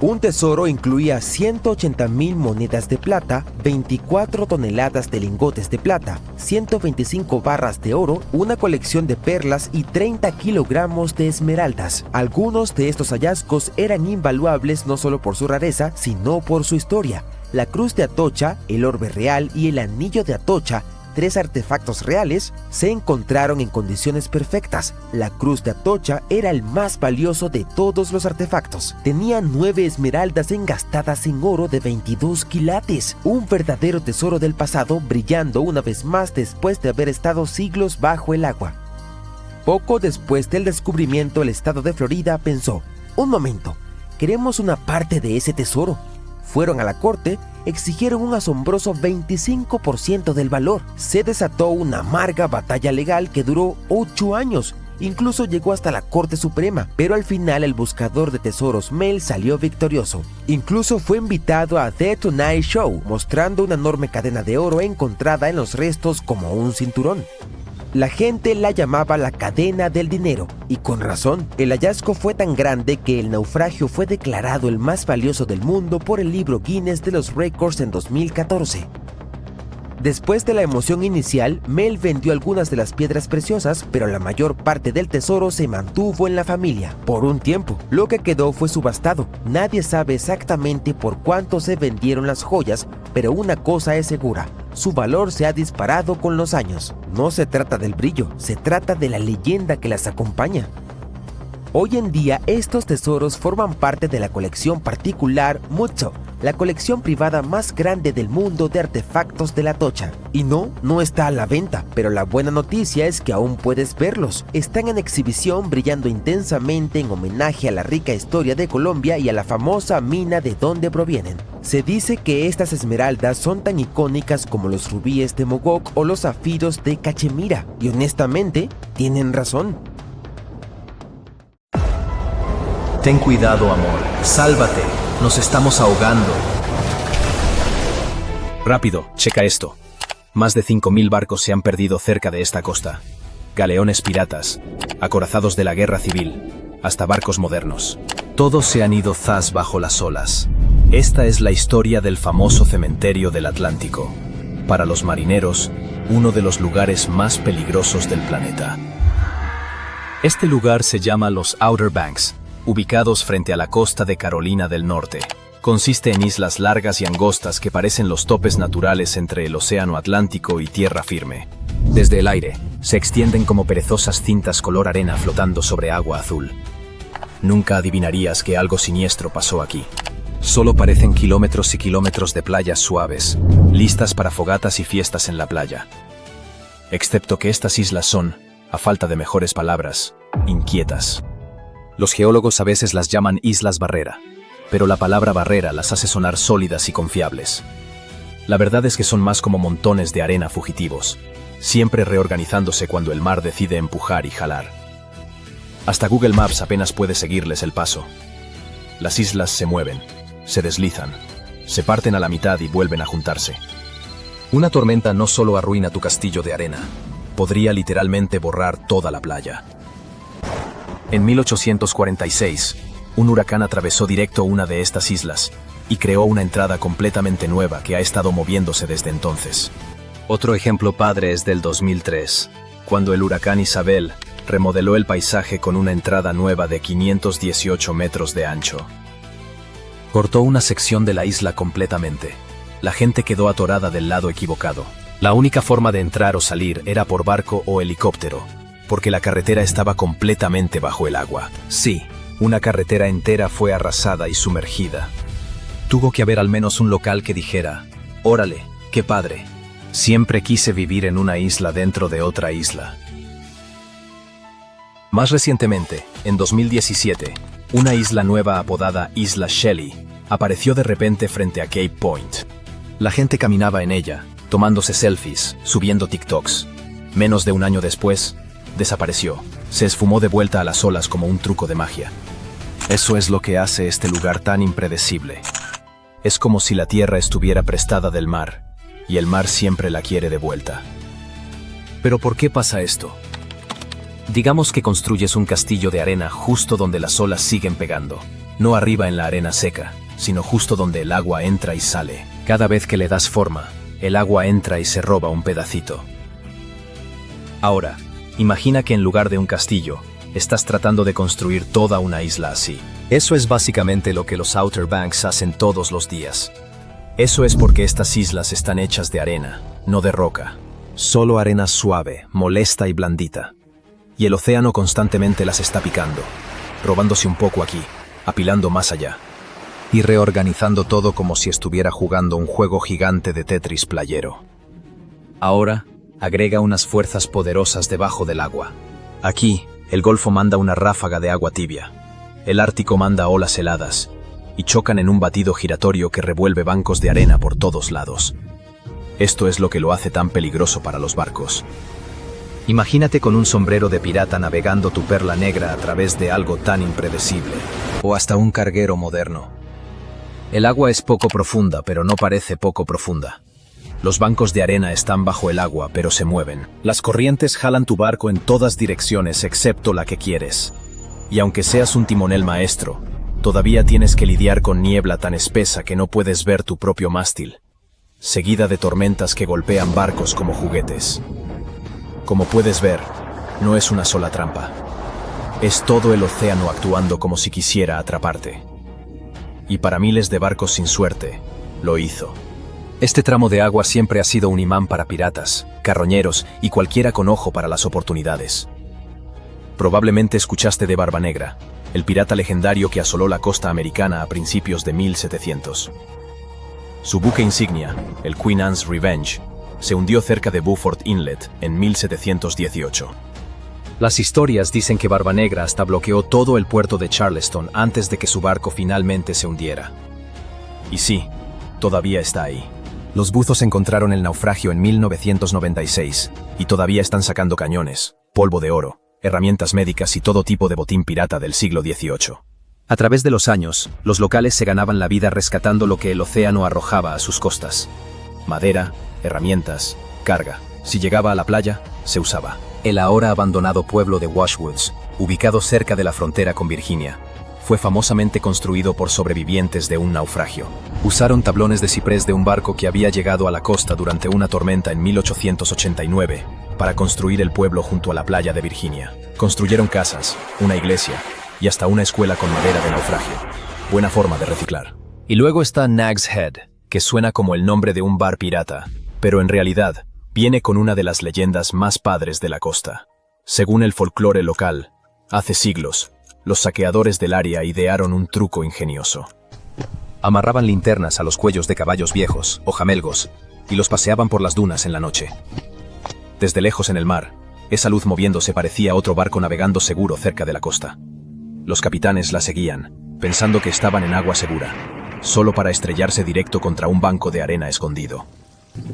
Speaker 7: Un tesoro incluía 180,000 monedas de plata, 24 toneladas de lingotes de plata, 125 barras de oro, una colección de perlas y 30 kilogramos de esmeraldas. Algunos de estos hallazgos eran invaluables no solo por su rareza, sino por su historia. La cruz de Atocha, el orbe real y el anillo de Atocha, 3 artefactos reales, se encontraron en condiciones perfectas. La cruz de Atocha era el más valioso de todos los artefactos. Tenía 9 esmeraldas engastadas en oro de 22 quilates, un verdadero tesoro del pasado brillando una vez más después de haber estado siglos bajo el agua. Poco después del descubrimiento, el estado de Florida pensó: un momento, queremos una parte de ese tesoro. Fueron a la corte, exigieron un asombroso 25% del valor. Se desató una amarga batalla legal que duró 8 años. Incluso llegó hasta la Corte Suprema, pero al final el buscador de tesoros Mel salió victorioso. Incluso fue invitado a The Tonight Show, mostrando una enorme cadena de oro encontrada en los restos como un cinturón. La gente la llamaba la cadena del dinero, y con razón. El hallazgo fue tan grande que el naufragio fue declarado el más valioso del mundo por el libro Guinness de los Récords en 2014. Después de la emoción inicial, Mel vendió algunas de las piedras preciosas, pero la mayor parte del tesoro se mantuvo en la familia por un tiempo. Lo que quedó fue subastado. Nadie sabe exactamente por cuánto se vendieron las joyas, pero una cosa es segura: su valor se ha disparado con los años. No se trata del brillo, se trata de la leyenda que las acompaña. Hoy en día, estos tesoros forman parte de la colección particular Mucho, la colección privada más grande del mundo de artefactos de la Atocha. Y no está a la venta, pero la buena noticia es que aún puedes verlos. Están en exhibición brillando intensamente en homenaje a la rica historia de Colombia y a la famosa mina de donde provienen. Se dice que estas esmeraldas son tan icónicas como los rubíes de Mogok o los zafiros de Cachemira, y honestamente, tienen razón.
Speaker 5: Ten cuidado, amor. Sálvate. Nos estamos ahogando. Rápido, checa esto. Más de 5.000 barcos se han perdido cerca de esta costa. Galeones piratas, acorazados de la guerra civil, hasta barcos modernos. Todos se han ido zas bajo las olas. Esta es la historia del famoso cementerio del Atlántico. Para los marineros, uno de los lugares más peligrosos del planeta. Este lugar se llama los Outer Banks, ubicados frente a la costa de Carolina del Norte. Consiste en islas largas y angostas que parecen los topes naturales entre el océano Atlántico y tierra firme. Desde el aire, se extienden como perezosas cintas color arena flotando sobre agua azul. Nunca adivinarías que algo siniestro pasó aquí. Solo parecen kilómetros y kilómetros de playas suaves, listas para fogatas y fiestas en la playa. Excepto que estas islas son, a falta de mejores palabras, inquietas. Los geólogos a veces las llaman islas barrera, pero la palabra barrera las hace sonar sólidas y confiables. La verdad es que son más como montones de arena fugitivos, siempre reorganizándose cuando el mar decide empujar y jalar. Hasta Google Maps apenas puede seguirles el paso. Las islas se mueven, se deslizan, se parten a la mitad y vuelven a juntarse. Una tormenta no solo arruina tu castillo de arena, podría literalmente borrar toda la playa. En 1846, un huracán atravesó directo una de estas islas y creó una entrada completamente nueva que ha estado moviéndose desde entonces. Otro ejemplo padre es del 2003, cuando el huracán Isabel remodeló el paisaje con una entrada nueva de 518 metros de ancho. Cortó una sección de la isla completamente. La gente quedó atorada del lado equivocado. La única forma de entrar o salir era por barco o helicóptero, porque la carretera estaba completamente bajo el agua. Sí, una carretera entera fue arrasada y sumergida. Tuvo que haber al menos un local que dijera: órale, qué padre. Siempre quise vivir en una isla dentro de otra isla. Más recientemente, en 2017, una isla nueva apodada Isla Shelley apareció de repente frente a Cape Point. La gente caminaba en ella, tomándose selfies, subiendo TikToks. Menos de un año después, desapareció. Se esfumó de vuelta a las olas como un truco de magia. Eso es lo que hace este lugar tan impredecible. Es como si la tierra estuviera prestada del mar, y el mar siempre la quiere de vuelta. ¿Pero por qué pasa esto? Digamos que construyes un castillo de arena justo donde las olas siguen pegando. no arriba en la arena seca, sino justo donde el agua entra y sale. Cada vez que le das forma, el agua entra y se roba un pedacito. Ahora, imagina que en lugar de un castillo, estás tratando de construir toda una isla así. Eso es básicamente lo que los Outer Banks hacen todos los días. Eso es porque estas islas están hechas de arena, no de roca. Solo arena suave, molesta y blandita. Y el océano constantemente las está picando, robándose un poco aquí, apilando más allá. Y reorganizando todo como si estuviera jugando un juego gigante de Tetris playero. Ahora, agrega unas fuerzas poderosas debajo del agua. Aquí, el Golfo manda una ráfaga de agua tibia. El Ártico manda olas heladas, y chocan en un batido giratorio que revuelve bancos de arena por todos lados. Esto es lo que lo hace tan peligroso para los barcos. Imagínate con un sombrero de pirata navegando tu perla negra a través de algo tan impredecible, o hasta un carguero moderno. El agua es poco profunda, pero no parece poco profunda. Los bancos de arena están bajo el agua, pero se mueven. Las corrientes jalan tu barco en todas direcciones excepto la que quieres. Y aunque seas un timonel maestro, todavía tienes que lidiar con niebla tan espesa que no puedes ver tu propio mástil, seguida de tormentas que golpean barcos como juguetes. Como puedes ver, no es una sola trampa. Es todo el océano actuando como si quisiera atraparte. Y para miles de barcos sin suerte, lo hizo. Este tramo de agua siempre ha sido un imán para piratas, carroñeros y cualquiera con ojo para las oportunidades. Probablemente escuchaste de Barba Negra, el pirata legendario que asoló la costa americana a principios de 1700. Su buque insignia, el Queen Anne's Revenge, se hundió cerca de Beaufort Inlet en 1718. Las historias dicen que Barba Negra hasta bloqueó todo el puerto de Charleston antes de que su barco finalmente se hundiera. Y sí, todavía está ahí. Los buzos encontraron el naufragio en 1996 y todavía están sacando cañones, polvo de oro, herramientas médicas y todo tipo de botín pirata del siglo XVIII. A través de los años, los locales se ganaban la vida rescatando lo que el océano arrojaba a sus costas. Madera, herramientas, carga. Si llegaba a la playa, se usaba. El ahora abandonado pueblo de Washwoods, ubicado cerca de la frontera con Virginia, fue famosamente construido por sobrevivientes de un naufragio. Usaron tablones de ciprés de un barco que había llegado a la costa durante una tormenta en 1889 para construir el pueblo junto a la playa de Virginia. Construyeron casas, una iglesia y hasta una escuela con madera de naufragio. Buena forma de reciclar. Y luego está Nag's Head, que suena como el nombre de un bar pirata, pero en realidad viene con una de las leyendas más padres de la costa. Según el folclore local, hace siglos, los saqueadores del área idearon un truco ingenioso. Amarraban linternas a los cuellos de caballos viejos o jamelgos y los paseaban por las dunas en la noche. Desde lejos en el mar, esa luz moviéndose parecía otro barco navegando seguro cerca de la costa. Los capitanes la seguían, pensando que estaban en agua segura, solo para estrellarse directo contra un banco de arena escondido.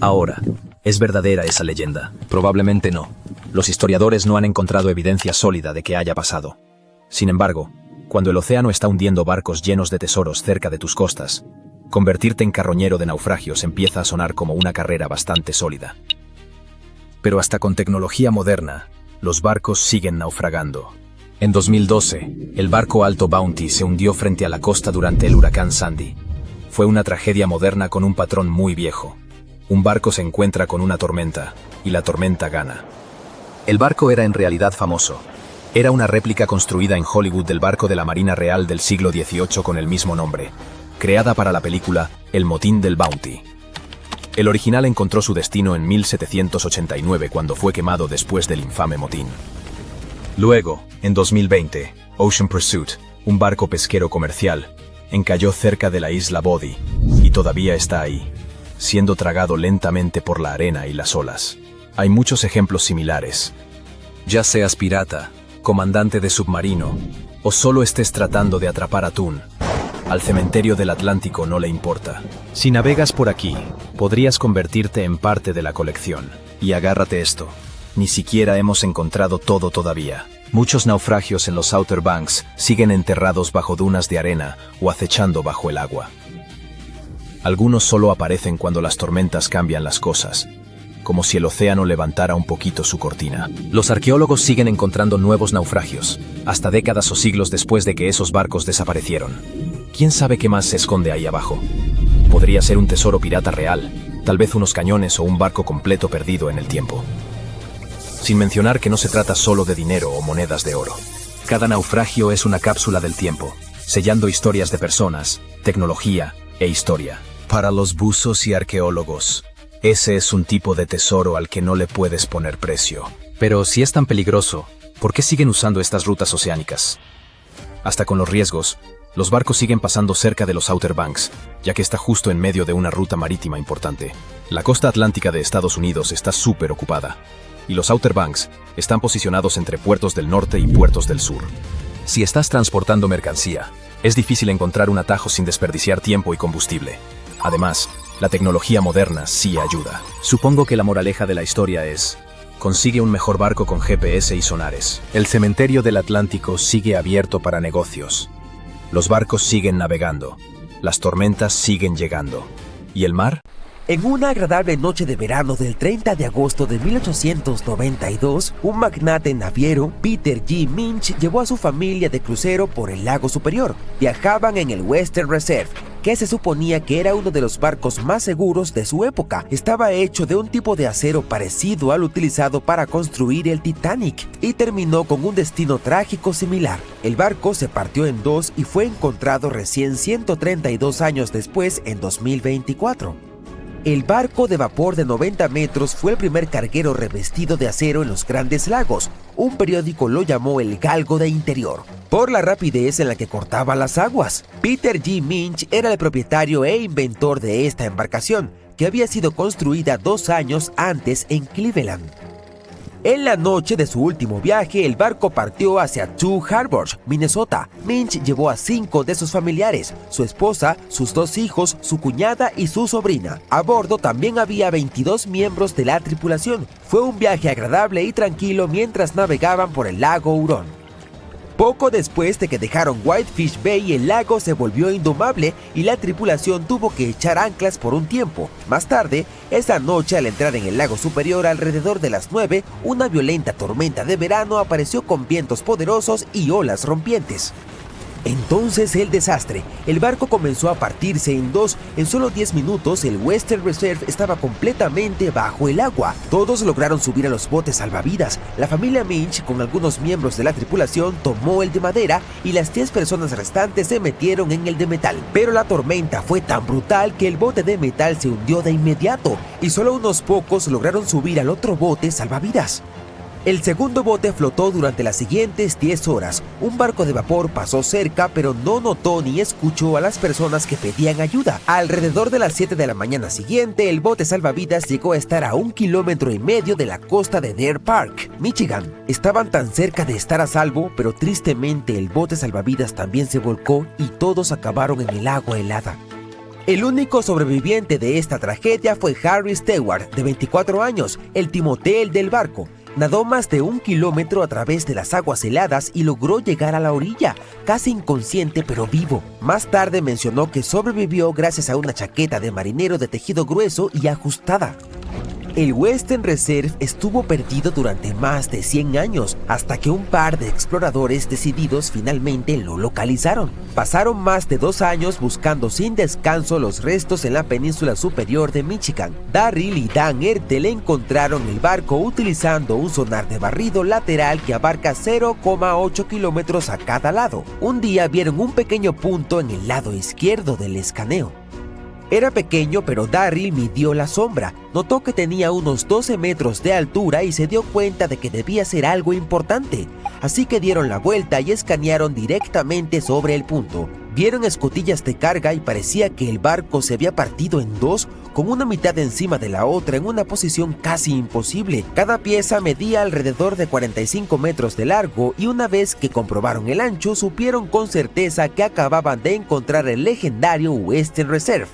Speaker 5: Ahora, ¿es verdadera esa leyenda? Probablemente no. Los historiadores no han encontrado evidencia sólida de que haya pasado. Sin embargo, cuando el océano está hundiendo barcos llenos de tesoros cerca de tus costas, convertirte en carroñero de naufragios empieza a sonar como una carrera bastante sólida. Pero hasta con tecnología moderna, los barcos siguen naufragando. En 2012, el barco Alto Bounty se hundió frente a la costa durante el huracán Sandy. Fue una tragedia moderna con un patrón muy viejo. Un barco se encuentra con una tormenta, y la tormenta gana. El barco era en realidad famoso. Era una réplica construida en Hollywood del barco de la Marina Real del siglo XVIII con el mismo nombre, creada para la película El Motín del Bounty. El original encontró su destino en 1789 cuando fue quemado después del infame motín. Luego, en 2020, Ocean Pursuit, un barco pesquero comercial, encalló cerca de la isla Bodhi, y todavía está ahí, siendo tragado lentamente por la arena y las olas. Hay muchos ejemplos similares. Ya seas pirata, comandante de submarino, o solo estés tratando de atrapar atún, al cementerio del Atlántico no le importa. Si navegas por aquí, podrías convertirte en parte de la colección. Y agárrate esto, ni siquiera hemos encontrado todo todavía. Muchos naufragios en los Outer Banks siguen enterrados bajo dunas de arena o acechando bajo el agua. Algunos solo aparecen cuando las tormentas cambian las cosas, como si el océano levantara un poquito su cortina. Los arqueólogos siguen encontrando nuevos naufragios, hasta décadas o siglos después de que esos barcos desaparecieron. ¿Quién sabe qué más se esconde ahí abajo? Podría ser un tesoro pirata real, tal vez unos cañones o un barco completo perdido en el tiempo. Sin mencionar que no se trata solo de dinero o monedas de oro. Cada naufragio es una cápsula del tiempo, sellando historias de personas, tecnología e historia. Para los buzos y arqueólogos, ese es un tipo de tesoro al que no le puedes poner precio. Pero si es tan peligroso, ¿por qué siguen usando estas rutas oceánicas? Hasta con los riesgos, los barcos siguen pasando cerca de los Outer Banks, ya que está justo en medio de una ruta marítima importante. La costa atlántica de Estados Unidos está súper ocupada, y los Outer Banks están posicionados entre puertos del norte y puertos del sur. Si estás transportando mercancía, es difícil encontrar un atajo sin desperdiciar tiempo y combustible. Además, la tecnología moderna sí ayuda. Supongo que la moraleja de la historia es: consigue un mejor barco con GPS y sonares. El cementerio del Atlántico sigue abierto para negocios. Los barcos siguen navegando. Las tormentas siguen llegando. ¿Y el mar?
Speaker 7: En una agradable noche de verano del 30 de agosto de 1892, un magnate naviero, Peter G. Minch, llevó a su familia de crucero por el lago Superior. Viajaban en el Western Reserve, que se suponía que era uno de los barcos más seguros de su época. Estaba hecho de un tipo de acero parecido al utilizado para construir el Titanic y terminó con un destino trágico similar. El barco se partió en dos y fue encontrado recién 132 años después, en 2024. El barco de vapor de 90 metros fue el primer carguero revestido de acero en los Grandes Lagos. Un periódico lo llamó el Galgo de Interior, por la rapidez en la que cortaba las aguas. Peter G. Minch era el propietario e inventor de esta embarcación, que había sido construida 2 años antes en Cleveland. En la noche de su último viaje, el barco partió hacia Two Harbors, Minnesota. Minch llevó a 5 de sus familiares, su esposa, sus 2 hijos, su cuñada y su sobrina. A bordo también había 22 miembros de la tripulación. Fue un viaje agradable y tranquilo mientras navegaban por el lago Hurón. Poco después de que dejaron Whitefish Bay, el lago se volvió indomable y la tripulación tuvo que echar anclas por un tiempo. Más tarde, esa noche, al entrar en el lago Superior alrededor de las 9, una violenta tormenta de verano apareció con vientos poderosos y olas rompientes. Entonces el desastre. El barco comenzó a partirse en dos. En solo 10 minutos el Western Reserve estaba completamente bajo el agua. Todos lograron subir a los botes salvavidas. La familia Minch, con algunos miembros de la tripulación, tomó el de madera y las 10 personas restantes se metieron en el de metal. Pero la tormenta fue tan brutal que el bote de metal se hundió de inmediato y solo unos pocos lograron subir al otro bote salvavidas. El segundo bote flotó durante las siguientes 10 horas. Un barco de vapor pasó cerca, pero no notó ni escuchó a las personas que pedían ayuda. Alrededor de las 7 de la mañana siguiente, el bote salvavidas llegó a estar a 1,5 kilómetros de la costa de Deer Park, Michigan. Estaban tan cerca de estar a salvo, pero tristemente el bote salvavidas también se volcó y todos acabaron en el agua helada. El único sobreviviente de esta tragedia fue Harry Stewart, de 24 años, el timotel del barco. Nadó más de 1 kilómetro a través de las aguas heladas y logró llegar a la orilla, casi inconsciente pero vivo. Más tarde mencionó que sobrevivió gracias a una chaqueta de marinero de tejido grueso y ajustada. El Western Reserve estuvo perdido durante más de 100 años, hasta que un par de exploradores decididos finalmente lo localizaron. Pasaron más de 2 años buscando sin descanso los restos en la península superior de Michigan. Darryl y Dan Ertel encontraron el barco utilizando un sonar de barrido lateral que abarca 0,8 kilómetros a cada lado. Un día vieron un pequeño punto en el lado izquierdo del escaneo. Era pequeño, pero Darryl midió la sombra, notó que tenía unos 12 metros de altura y se dio cuenta de que debía ser algo importante. Así que dieron la vuelta y escanearon directamente sobre el punto. Vieron escotillas de carga y parecía que el barco se había partido en dos, con una mitad encima de la otra en una posición casi imposible. Cada pieza medía alrededor de 45 metros de largo y una vez que comprobaron el ancho, supieron con certeza que acababan de encontrar el legendario Western Reserve.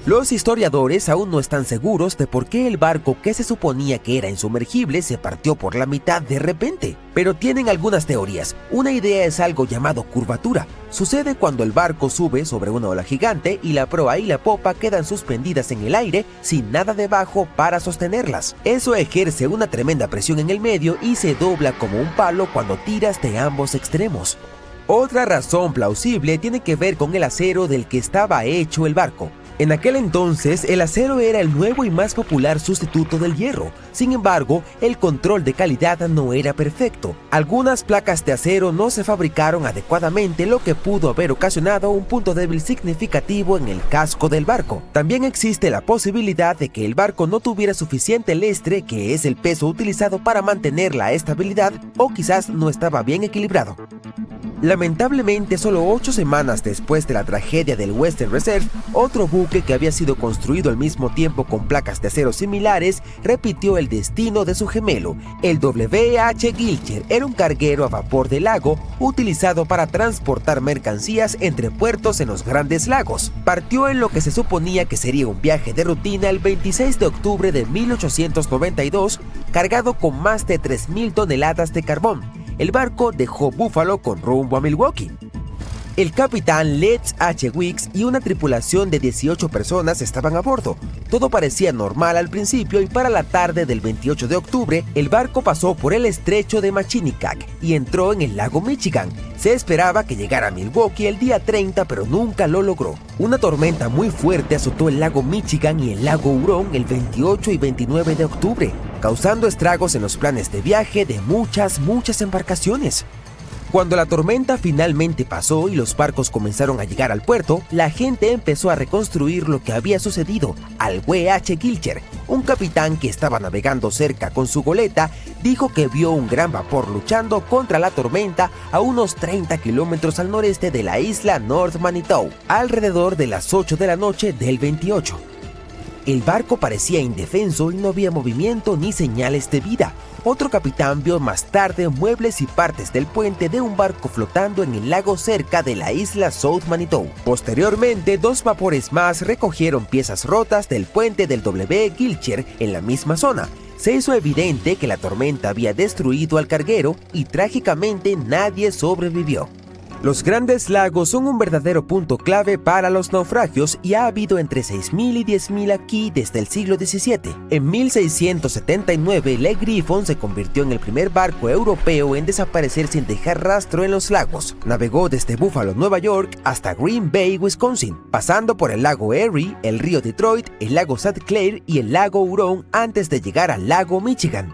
Speaker 7: Los historiadores aún no están seguros de por qué el barco que se suponía que era insumergible se partió por la mitad de repente, pero tienen algunas teorías. Una idea es algo llamado curvatura. Sucede cuando el barco sube sobre una ola gigante y la proa y la popa quedan suspendidas en el aire sin nada debajo para sostenerlas. Eso ejerce una tremenda presión en el medio y se dobla como un palo cuando tiras de ambos extremos. Otra razón plausible tiene que ver con el acero del que estaba hecho el barco. En aquel entonces, el acero era el nuevo y más popular sustituto del hierro. Sin embargo, el control de calidad no era perfecto. Algunas placas de acero no se fabricaron adecuadamente, lo que pudo haber ocasionado un punto débil significativo en el casco del barco. También existe la posibilidad de que el barco no tuviera suficiente lestre, que es el peso utilizado para mantener la estabilidad, o quizás no estaba bien equilibrado. Lamentablemente, solo 8 semanas después de la tragedia del Western Reserve, otro buque que había sido construido al mismo tiempo con placas de acero similares repitió el destino de su gemelo. El W.H. Gilcher era un carguero a vapor de lago utilizado para transportar mercancías entre puertos en los Grandes Lagos. Partió en lo que se suponía que sería un viaje de rutina el 26 de octubre de 1892, cargado con más de 3.000 toneladas de carbón. El barco dejó Buffalo con rumbo a Milwaukee. El capitán Letts H. Weeks y una tripulación de 18 personas estaban a bordo. Todo parecía normal al principio y para la tarde del 28 de octubre, el barco pasó por el estrecho de Machinicac y entró en el lago Michigan. Se esperaba que llegara a Milwaukee el día 30, pero nunca lo logró. Una tormenta muy fuerte azotó el lago Michigan y el lago Hurón el 28 y 29 de octubre, causando estragos en los planes de viaje de muchas embarcaciones. Cuando la tormenta finalmente pasó y los barcos comenzaron a llegar al puerto, la gente empezó a reconstruir lo que había sucedido. Al W.H. Gilcher, un capitán que estaba navegando cerca con su goleta, dijo que vio un gran vapor luchando contra la tormenta a unos 30 kilómetros al noreste de la isla North Manitou, alrededor de las 8 de la noche del 28. El barco parecía indefenso y no había movimiento ni señales de vida. Otro capitán vio más tarde muebles y partes del puente de un barco flotando en el lago cerca de la isla South Manitou. Posteriormente, 2 vapores más recogieron piezas rotas del puente del W. Gilcher en la misma zona. Se hizo evidente que la tormenta había destruido al carguero y trágicamente nadie sobrevivió. Los Grandes Lagos son un verdadero punto clave para los naufragios y ha habido entre 6.000 y 10.000 aquí desde el siglo XVII. En 1679, Le Griffon se convirtió en el primer barco europeo en desaparecer sin dejar rastro en los lagos. Navegó desde Buffalo, Nueva York, hasta Green Bay, Wisconsin, pasando por el lago Erie, el río Detroit, el lago St. Clair y el lago Hurón antes de llegar al lago Michigan.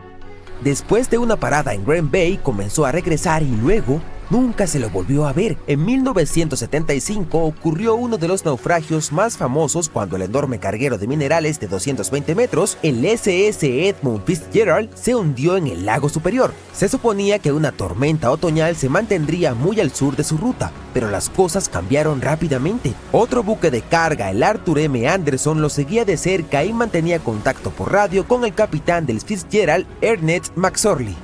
Speaker 7: Después de una parada en Green Bay, comenzó a regresar y luego nunca se lo volvió a ver. En 1975 ocurrió uno de los naufragios más famosos cuando el enorme carguero de minerales de 220 metros, el SS Edmund Fitzgerald, se hundió en el lago Superior. Se suponía que una tormenta otoñal se mantendría muy al sur de su ruta, pero las cosas cambiaron rápidamente. Otro buque de carga, el Arthur M. Anderson, lo seguía de cerca y mantenía contacto por radio con el capitán del Fitzgerald, Ernest McSorley.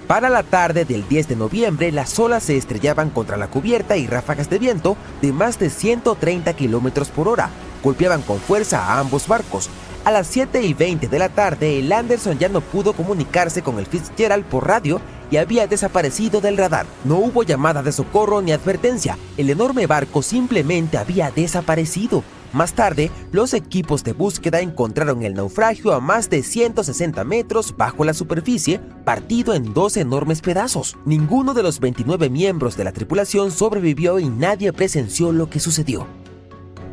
Speaker 7: Para la tarde del 10 de noviembre, las olas se estrellaban contra la cubierta y ráfagas de viento de más de 130 kilómetros por hora golpeaban con fuerza a ambos barcos. A las 7:20 de la tarde, el Anderson ya no pudo comunicarse con el Fitzgerald por radio y había desaparecido del radar. No hubo llamada de socorro ni advertencia. El enorme barco simplemente había desaparecido. Más tarde, los equipos de búsqueda encontraron el naufragio a más de 160 metros bajo la superficie, partido en 2 enormes pedazos. Ninguno de los 29 miembros de la tripulación sobrevivió y nadie presenció lo que sucedió.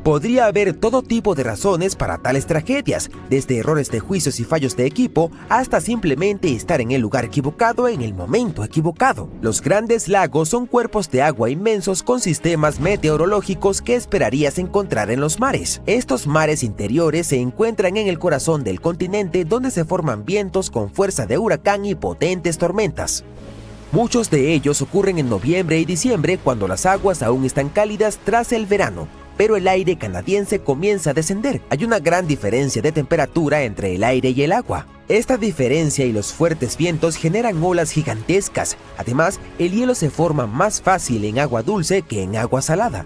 Speaker 7: Podría haber todo tipo de razones para tales tragedias, desde errores de juicios y fallos de equipo, hasta simplemente estar en el lugar equivocado en el momento equivocado. Los Grandes Lagos son cuerpos de agua inmensos con sistemas meteorológicos que esperarías encontrar en los mares. Estos mares interiores se encuentran en el corazón del continente, donde se forman vientos con fuerza de huracán y potentes tormentas. Muchos de ellos ocurren en noviembre y diciembre, cuando las aguas aún están cálidas tras el verano, pero el aire canadiense comienza a descender. Hay una gran diferencia de temperatura entre el aire y el agua. Esta diferencia y los fuertes vientos generan olas gigantescas. Además, el hielo se forma más fácil en agua dulce que en agua salada.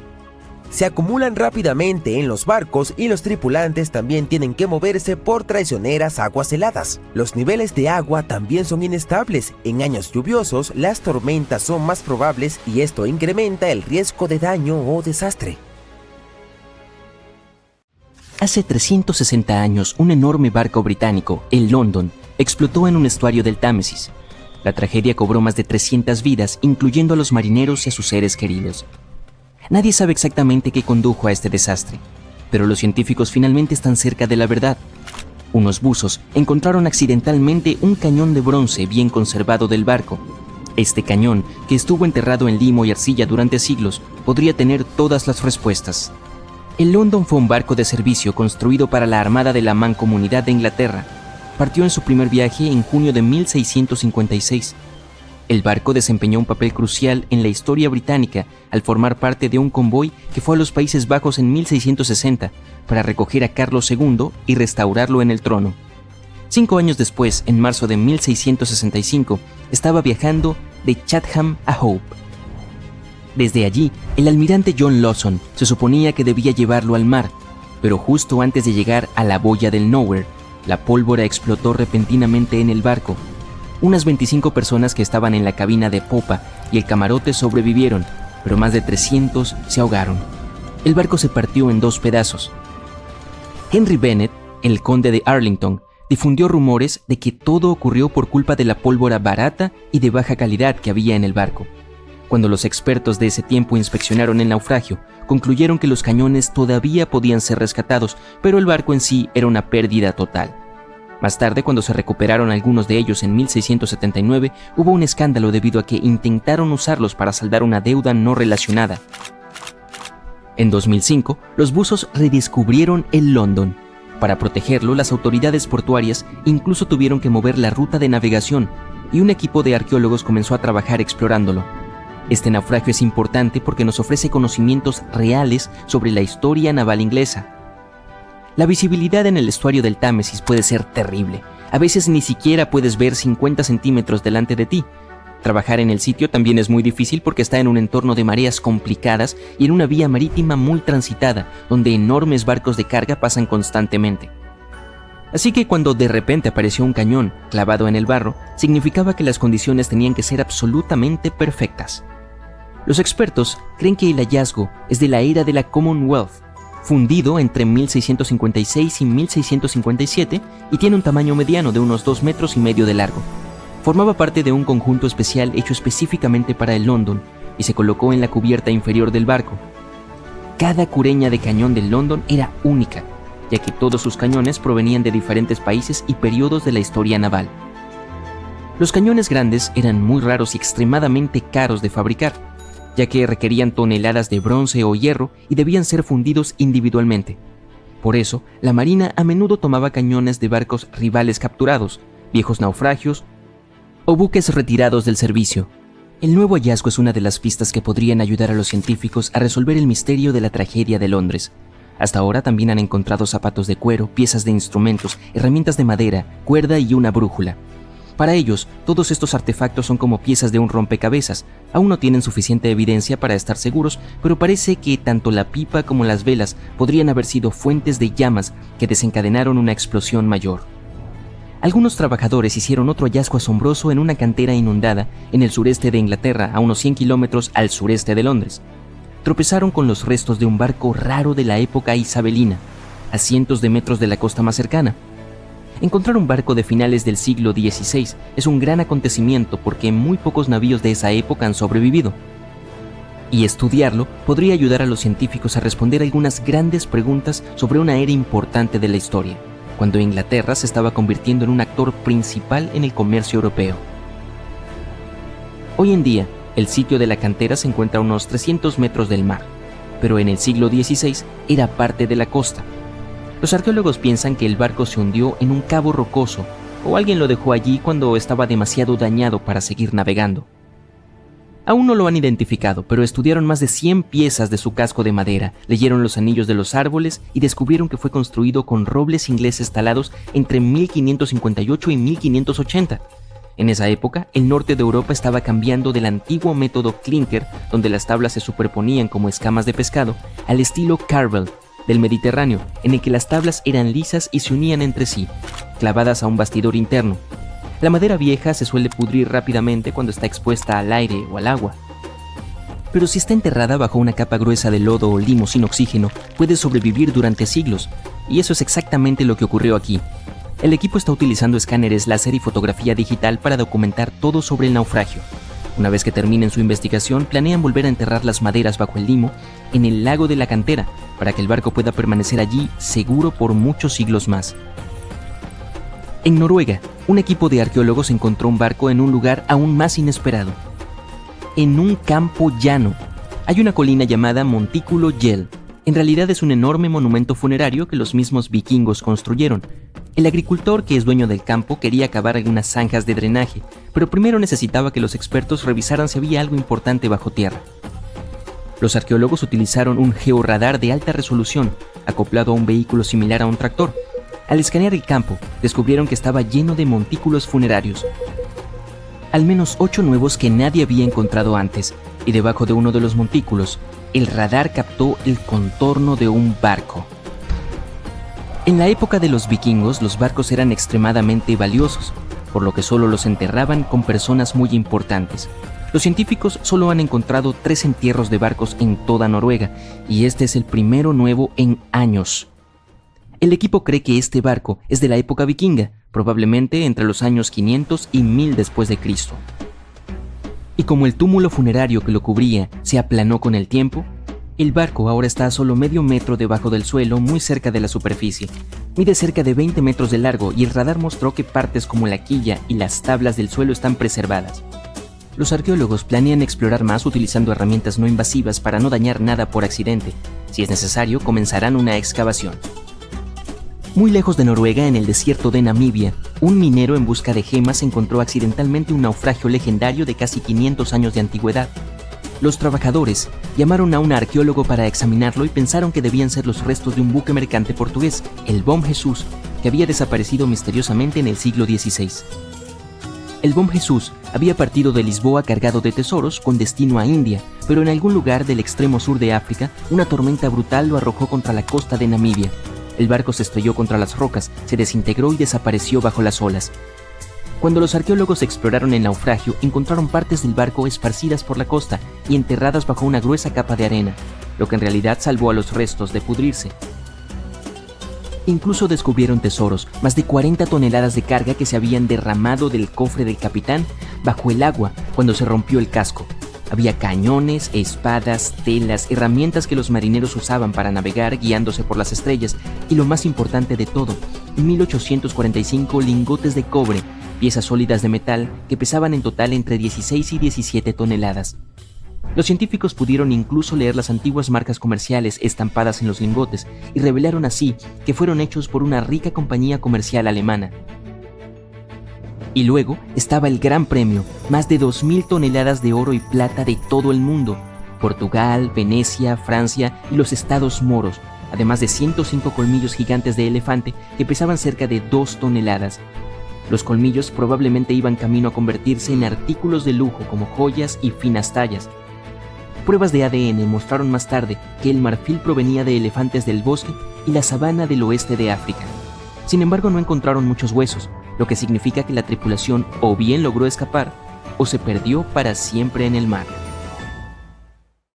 Speaker 7: se acumulan rápidamente en los barcos y los tripulantes también tienen que moverse por traicioneras aguas heladas. Los niveles de agua también son inestables. En años lluviosos, las tormentas son más probables y esto incrementa el riesgo de daño o desastre.
Speaker 8: Hace 360 años, un enorme barco británico, el London, explotó en un estuario del Támesis. La tragedia cobró más de 300 vidas, incluyendo a los marineros y a sus seres queridos. Nadie sabe exactamente qué condujo a este desastre, pero los científicos finalmente están cerca de la verdad. Unos buzos encontraron accidentalmente un cañón de bronce bien conservado del barco. Este cañón, que estuvo enterrado en limo y arcilla durante siglos, podría tener todas las respuestas. El London fue un barco de servicio construido para la Armada de la Mancomunidad de Inglaterra. Partió en su primer viaje en junio de 1656. El barco desempeñó un papel crucial en la historia británica al formar parte de un convoy que fue a los Países Bajos en 1660 para recoger a Carlos II y restaurarlo en el trono. 5 años después, en marzo de 1665, estaba viajando de Chatham a Hope. Desde allí, el almirante John Lawson se suponía que debía llevarlo al mar, pero justo antes de llegar a la boya del Nowhere, la pólvora explotó repentinamente en el barco. Unas 25 personas que estaban en la cabina de popa y el camarote sobrevivieron, pero más de 300 se ahogaron. El barco se partió en 2 pedazos. Henry Bennett, el conde de Arlington, difundió rumores de que todo ocurrió por culpa de la pólvora barata y de baja calidad que había en el barco. Cuando los expertos de ese tiempo inspeccionaron el naufragio, concluyeron que los cañones todavía podían ser rescatados, pero el barco en sí era una pérdida total. Más tarde, cuando se recuperaron algunos de ellos en 1679, hubo un escándalo debido a que intentaron usarlos para saldar una deuda no relacionada. En 2005, los buzos redescubrieron el London. Para protegerlo, las autoridades portuarias incluso tuvieron que mover la ruta de navegación, y un equipo de arqueólogos comenzó a trabajar explorándolo. Este naufragio es importante porque nos ofrece conocimientos reales sobre la historia naval inglesa. La visibilidad en el estuario del Támesis puede ser terrible. A veces ni siquiera puedes ver 50 centímetros delante de ti. Trabajar en el sitio también es muy difícil porque está en un entorno de mareas complicadas y en una vía marítima muy transitada, donde enormes barcos de carga pasan constantemente. Así que cuando de repente apareció un cañón clavado en el barro, significaba que las condiciones tenían que ser absolutamente perfectas. Los expertos creen que el hallazgo es de la era de la Commonwealth, fundido entre 1656 y 1657 y tiene un tamaño mediano de unos 2,5 metros de largo. Formaba parte de un conjunto especial hecho específicamente para el London y se colocó en la cubierta inferior del barco. Cada cureña de cañón del London era única, ya que todos sus cañones provenían de diferentes países y periodos de la historia naval. Los cañones grandes eran muy raros y extremadamente caros de fabricar, ya que requerían toneladas de bronce o hierro y debían ser fundidos individualmente. Por eso, la Marina a menudo tomaba cañones de barcos rivales capturados, viejos naufragios o buques retirados del servicio. El nuevo hallazgo es una de las pistas que podrían ayudar a los científicos a resolver el misterio de la tragedia de Londres. Hasta ahora también han encontrado zapatos de cuero, piezas de instrumentos, herramientas de madera, cuerda y una brújula. Para ellos, todos estos artefactos son como piezas de un rompecabezas. Aún no tienen suficiente evidencia para estar seguros, pero parece que tanto la pipa como las velas podrían haber sido fuentes de llamas que desencadenaron una explosión mayor. Algunos trabajadores hicieron otro hallazgo asombroso en una cantera inundada en el sureste de Inglaterra, a unos 100 kilómetros al sureste de Londres. Tropezaron con los restos de un barco raro de la época isabelina, a cientos de metros de la costa más cercana. Encontrar un barco de finales del siglo XVI es un gran acontecimiento porque muy pocos navíos de esa época han sobrevivido. Y estudiarlo podría ayudar a los científicos a responder algunas grandes preguntas sobre una era importante de la historia, cuando Inglaterra se estaba convirtiendo en un actor principal en el comercio europeo. Hoy en día, el sitio de la cantera se encuentra a unos 300 metros del mar, pero en el siglo XVI era parte de la costa. Los arqueólogos piensan que el barco se hundió en un cabo rocoso o alguien lo dejó allí cuando estaba demasiado dañado para seguir navegando. Aún no lo han identificado, pero estudiaron más de 100 piezas de su casco de madera, leyeron los anillos de los árboles y descubrieron que fue construido con robles ingleses talados entre 1558 y 1580. En esa época, el norte de Europa estaba cambiando del antiguo método clinker, donde las tablas se superponían como escamas de pescado, al estilo Carvel del Mediterráneo, en el que las tablas eran lisas y se unían entre sí, clavadas a un bastidor interno. La madera vieja se suele pudrir rápidamente cuando está expuesta al aire o al agua. Pero si está enterrada bajo una capa gruesa de lodo o limo sin oxígeno, puede sobrevivir durante siglos, y eso es exactamente lo que ocurrió aquí. El equipo está utilizando escáneres láser y fotografía digital para documentar todo sobre el naufragio. Una vez que terminen su investigación, planean volver a enterrar las maderas bajo el limo en el lago de la cantera, para que el barco pueda permanecer allí seguro por muchos siglos más. En Noruega, un equipo de arqueólogos encontró un barco en un lugar aún más inesperado. En un campo llano. Hay una colina llamada Montículo Gjell. En realidad es un enorme monumento funerario que los mismos vikingos construyeron. El agricultor, que es dueño del campo, quería cavar algunas zanjas de drenaje, pero primero necesitaba que los expertos revisaran si había algo importante bajo tierra. Los arqueólogos utilizaron un georradar de alta resolución, acoplado a un vehículo similar a un tractor. Al escanear el campo, descubrieron que estaba lleno de montículos funerarios. Al menos 8 nuevos que nadie había encontrado antes, y debajo de uno de los montículos, el radar captó el contorno de un barco. En la época de los vikingos, los barcos eran extremadamente valiosos, por lo que solo los enterraban con personas muy importantes. Los científicos solo han encontrado 3 entierros de barcos en toda Noruega, y este es el primero nuevo en años. El equipo cree que este barco es de la época vikinga, probablemente entre los años 500 y 1000 después de Cristo. Y como el túmulo funerario que lo cubría se aplanó con el tiempo, el barco ahora está a solo medio metro debajo del suelo, muy cerca de la superficie. Mide cerca de 20 metros de largo y el radar mostró que partes como la quilla y las tablas del suelo están preservadas. Los arqueólogos planean explorar más utilizando herramientas no invasivas para no dañar nada por accidente. Si es necesario, comenzarán una excavación. Muy lejos de Noruega, en el desierto de Namibia, un minero en busca de gemas encontró accidentalmente un naufragio legendario de casi 500 años de antigüedad. Los trabajadores llamaron a un arqueólogo para examinarlo y pensaron que debían ser los restos de un buque mercante portugués, el Bom Jesus, que había desaparecido misteriosamente en el siglo XVI. El Bom Jesus había partido de Lisboa cargado de tesoros con destino a India, pero en algún lugar del extremo sur de África, una tormenta brutal lo arrojó contra la costa de Namibia. El barco se estrelló contra las rocas, se desintegró y desapareció bajo las olas. Cuando los arqueólogos exploraron el naufragio, encontraron partes del barco esparcidas por la costa y enterradas bajo una gruesa capa de arena, lo que en realidad salvó a los restos de pudrirse. Incluso descubrieron tesoros, más de 40 toneladas de carga que se habían derramado del cofre del capitán bajo el agua cuando se rompió el casco. Había cañones, espadas, telas, herramientas que los marineros usaban para navegar guiándose por las estrellas y lo más importante de todo, 1845 lingotes de cobre, piezas sólidas de metal que pesaban en total entre 16 y 17 toneladas. Los científicos pudieron incluso leer las antiguas marcas comerciales estampadas en los lingotes y revelaron así que fueron hechos por una rica compañía comercial alemana. Y luego estaba el gran premio, más de 2.000 toneladas de oro y plata de todo el mundo, Portugal, Venecia, Francia y los estados moros, además de 105 colmillos gigantes de elefante que pesaban cerca de 2 toneladas. Los colmillos probablemente iban camino a convertirse en artículos de lujo como joyas y finas tallas. Pruebas de ADN mostraron más tarde que el marfil provenía de elefantes del bosque y la sabana del oeste de África. Sin embargo, no encontraron muchos huesos, lo que significa que la tripulación o bien logró escapar o se perdió para siempre en el mar.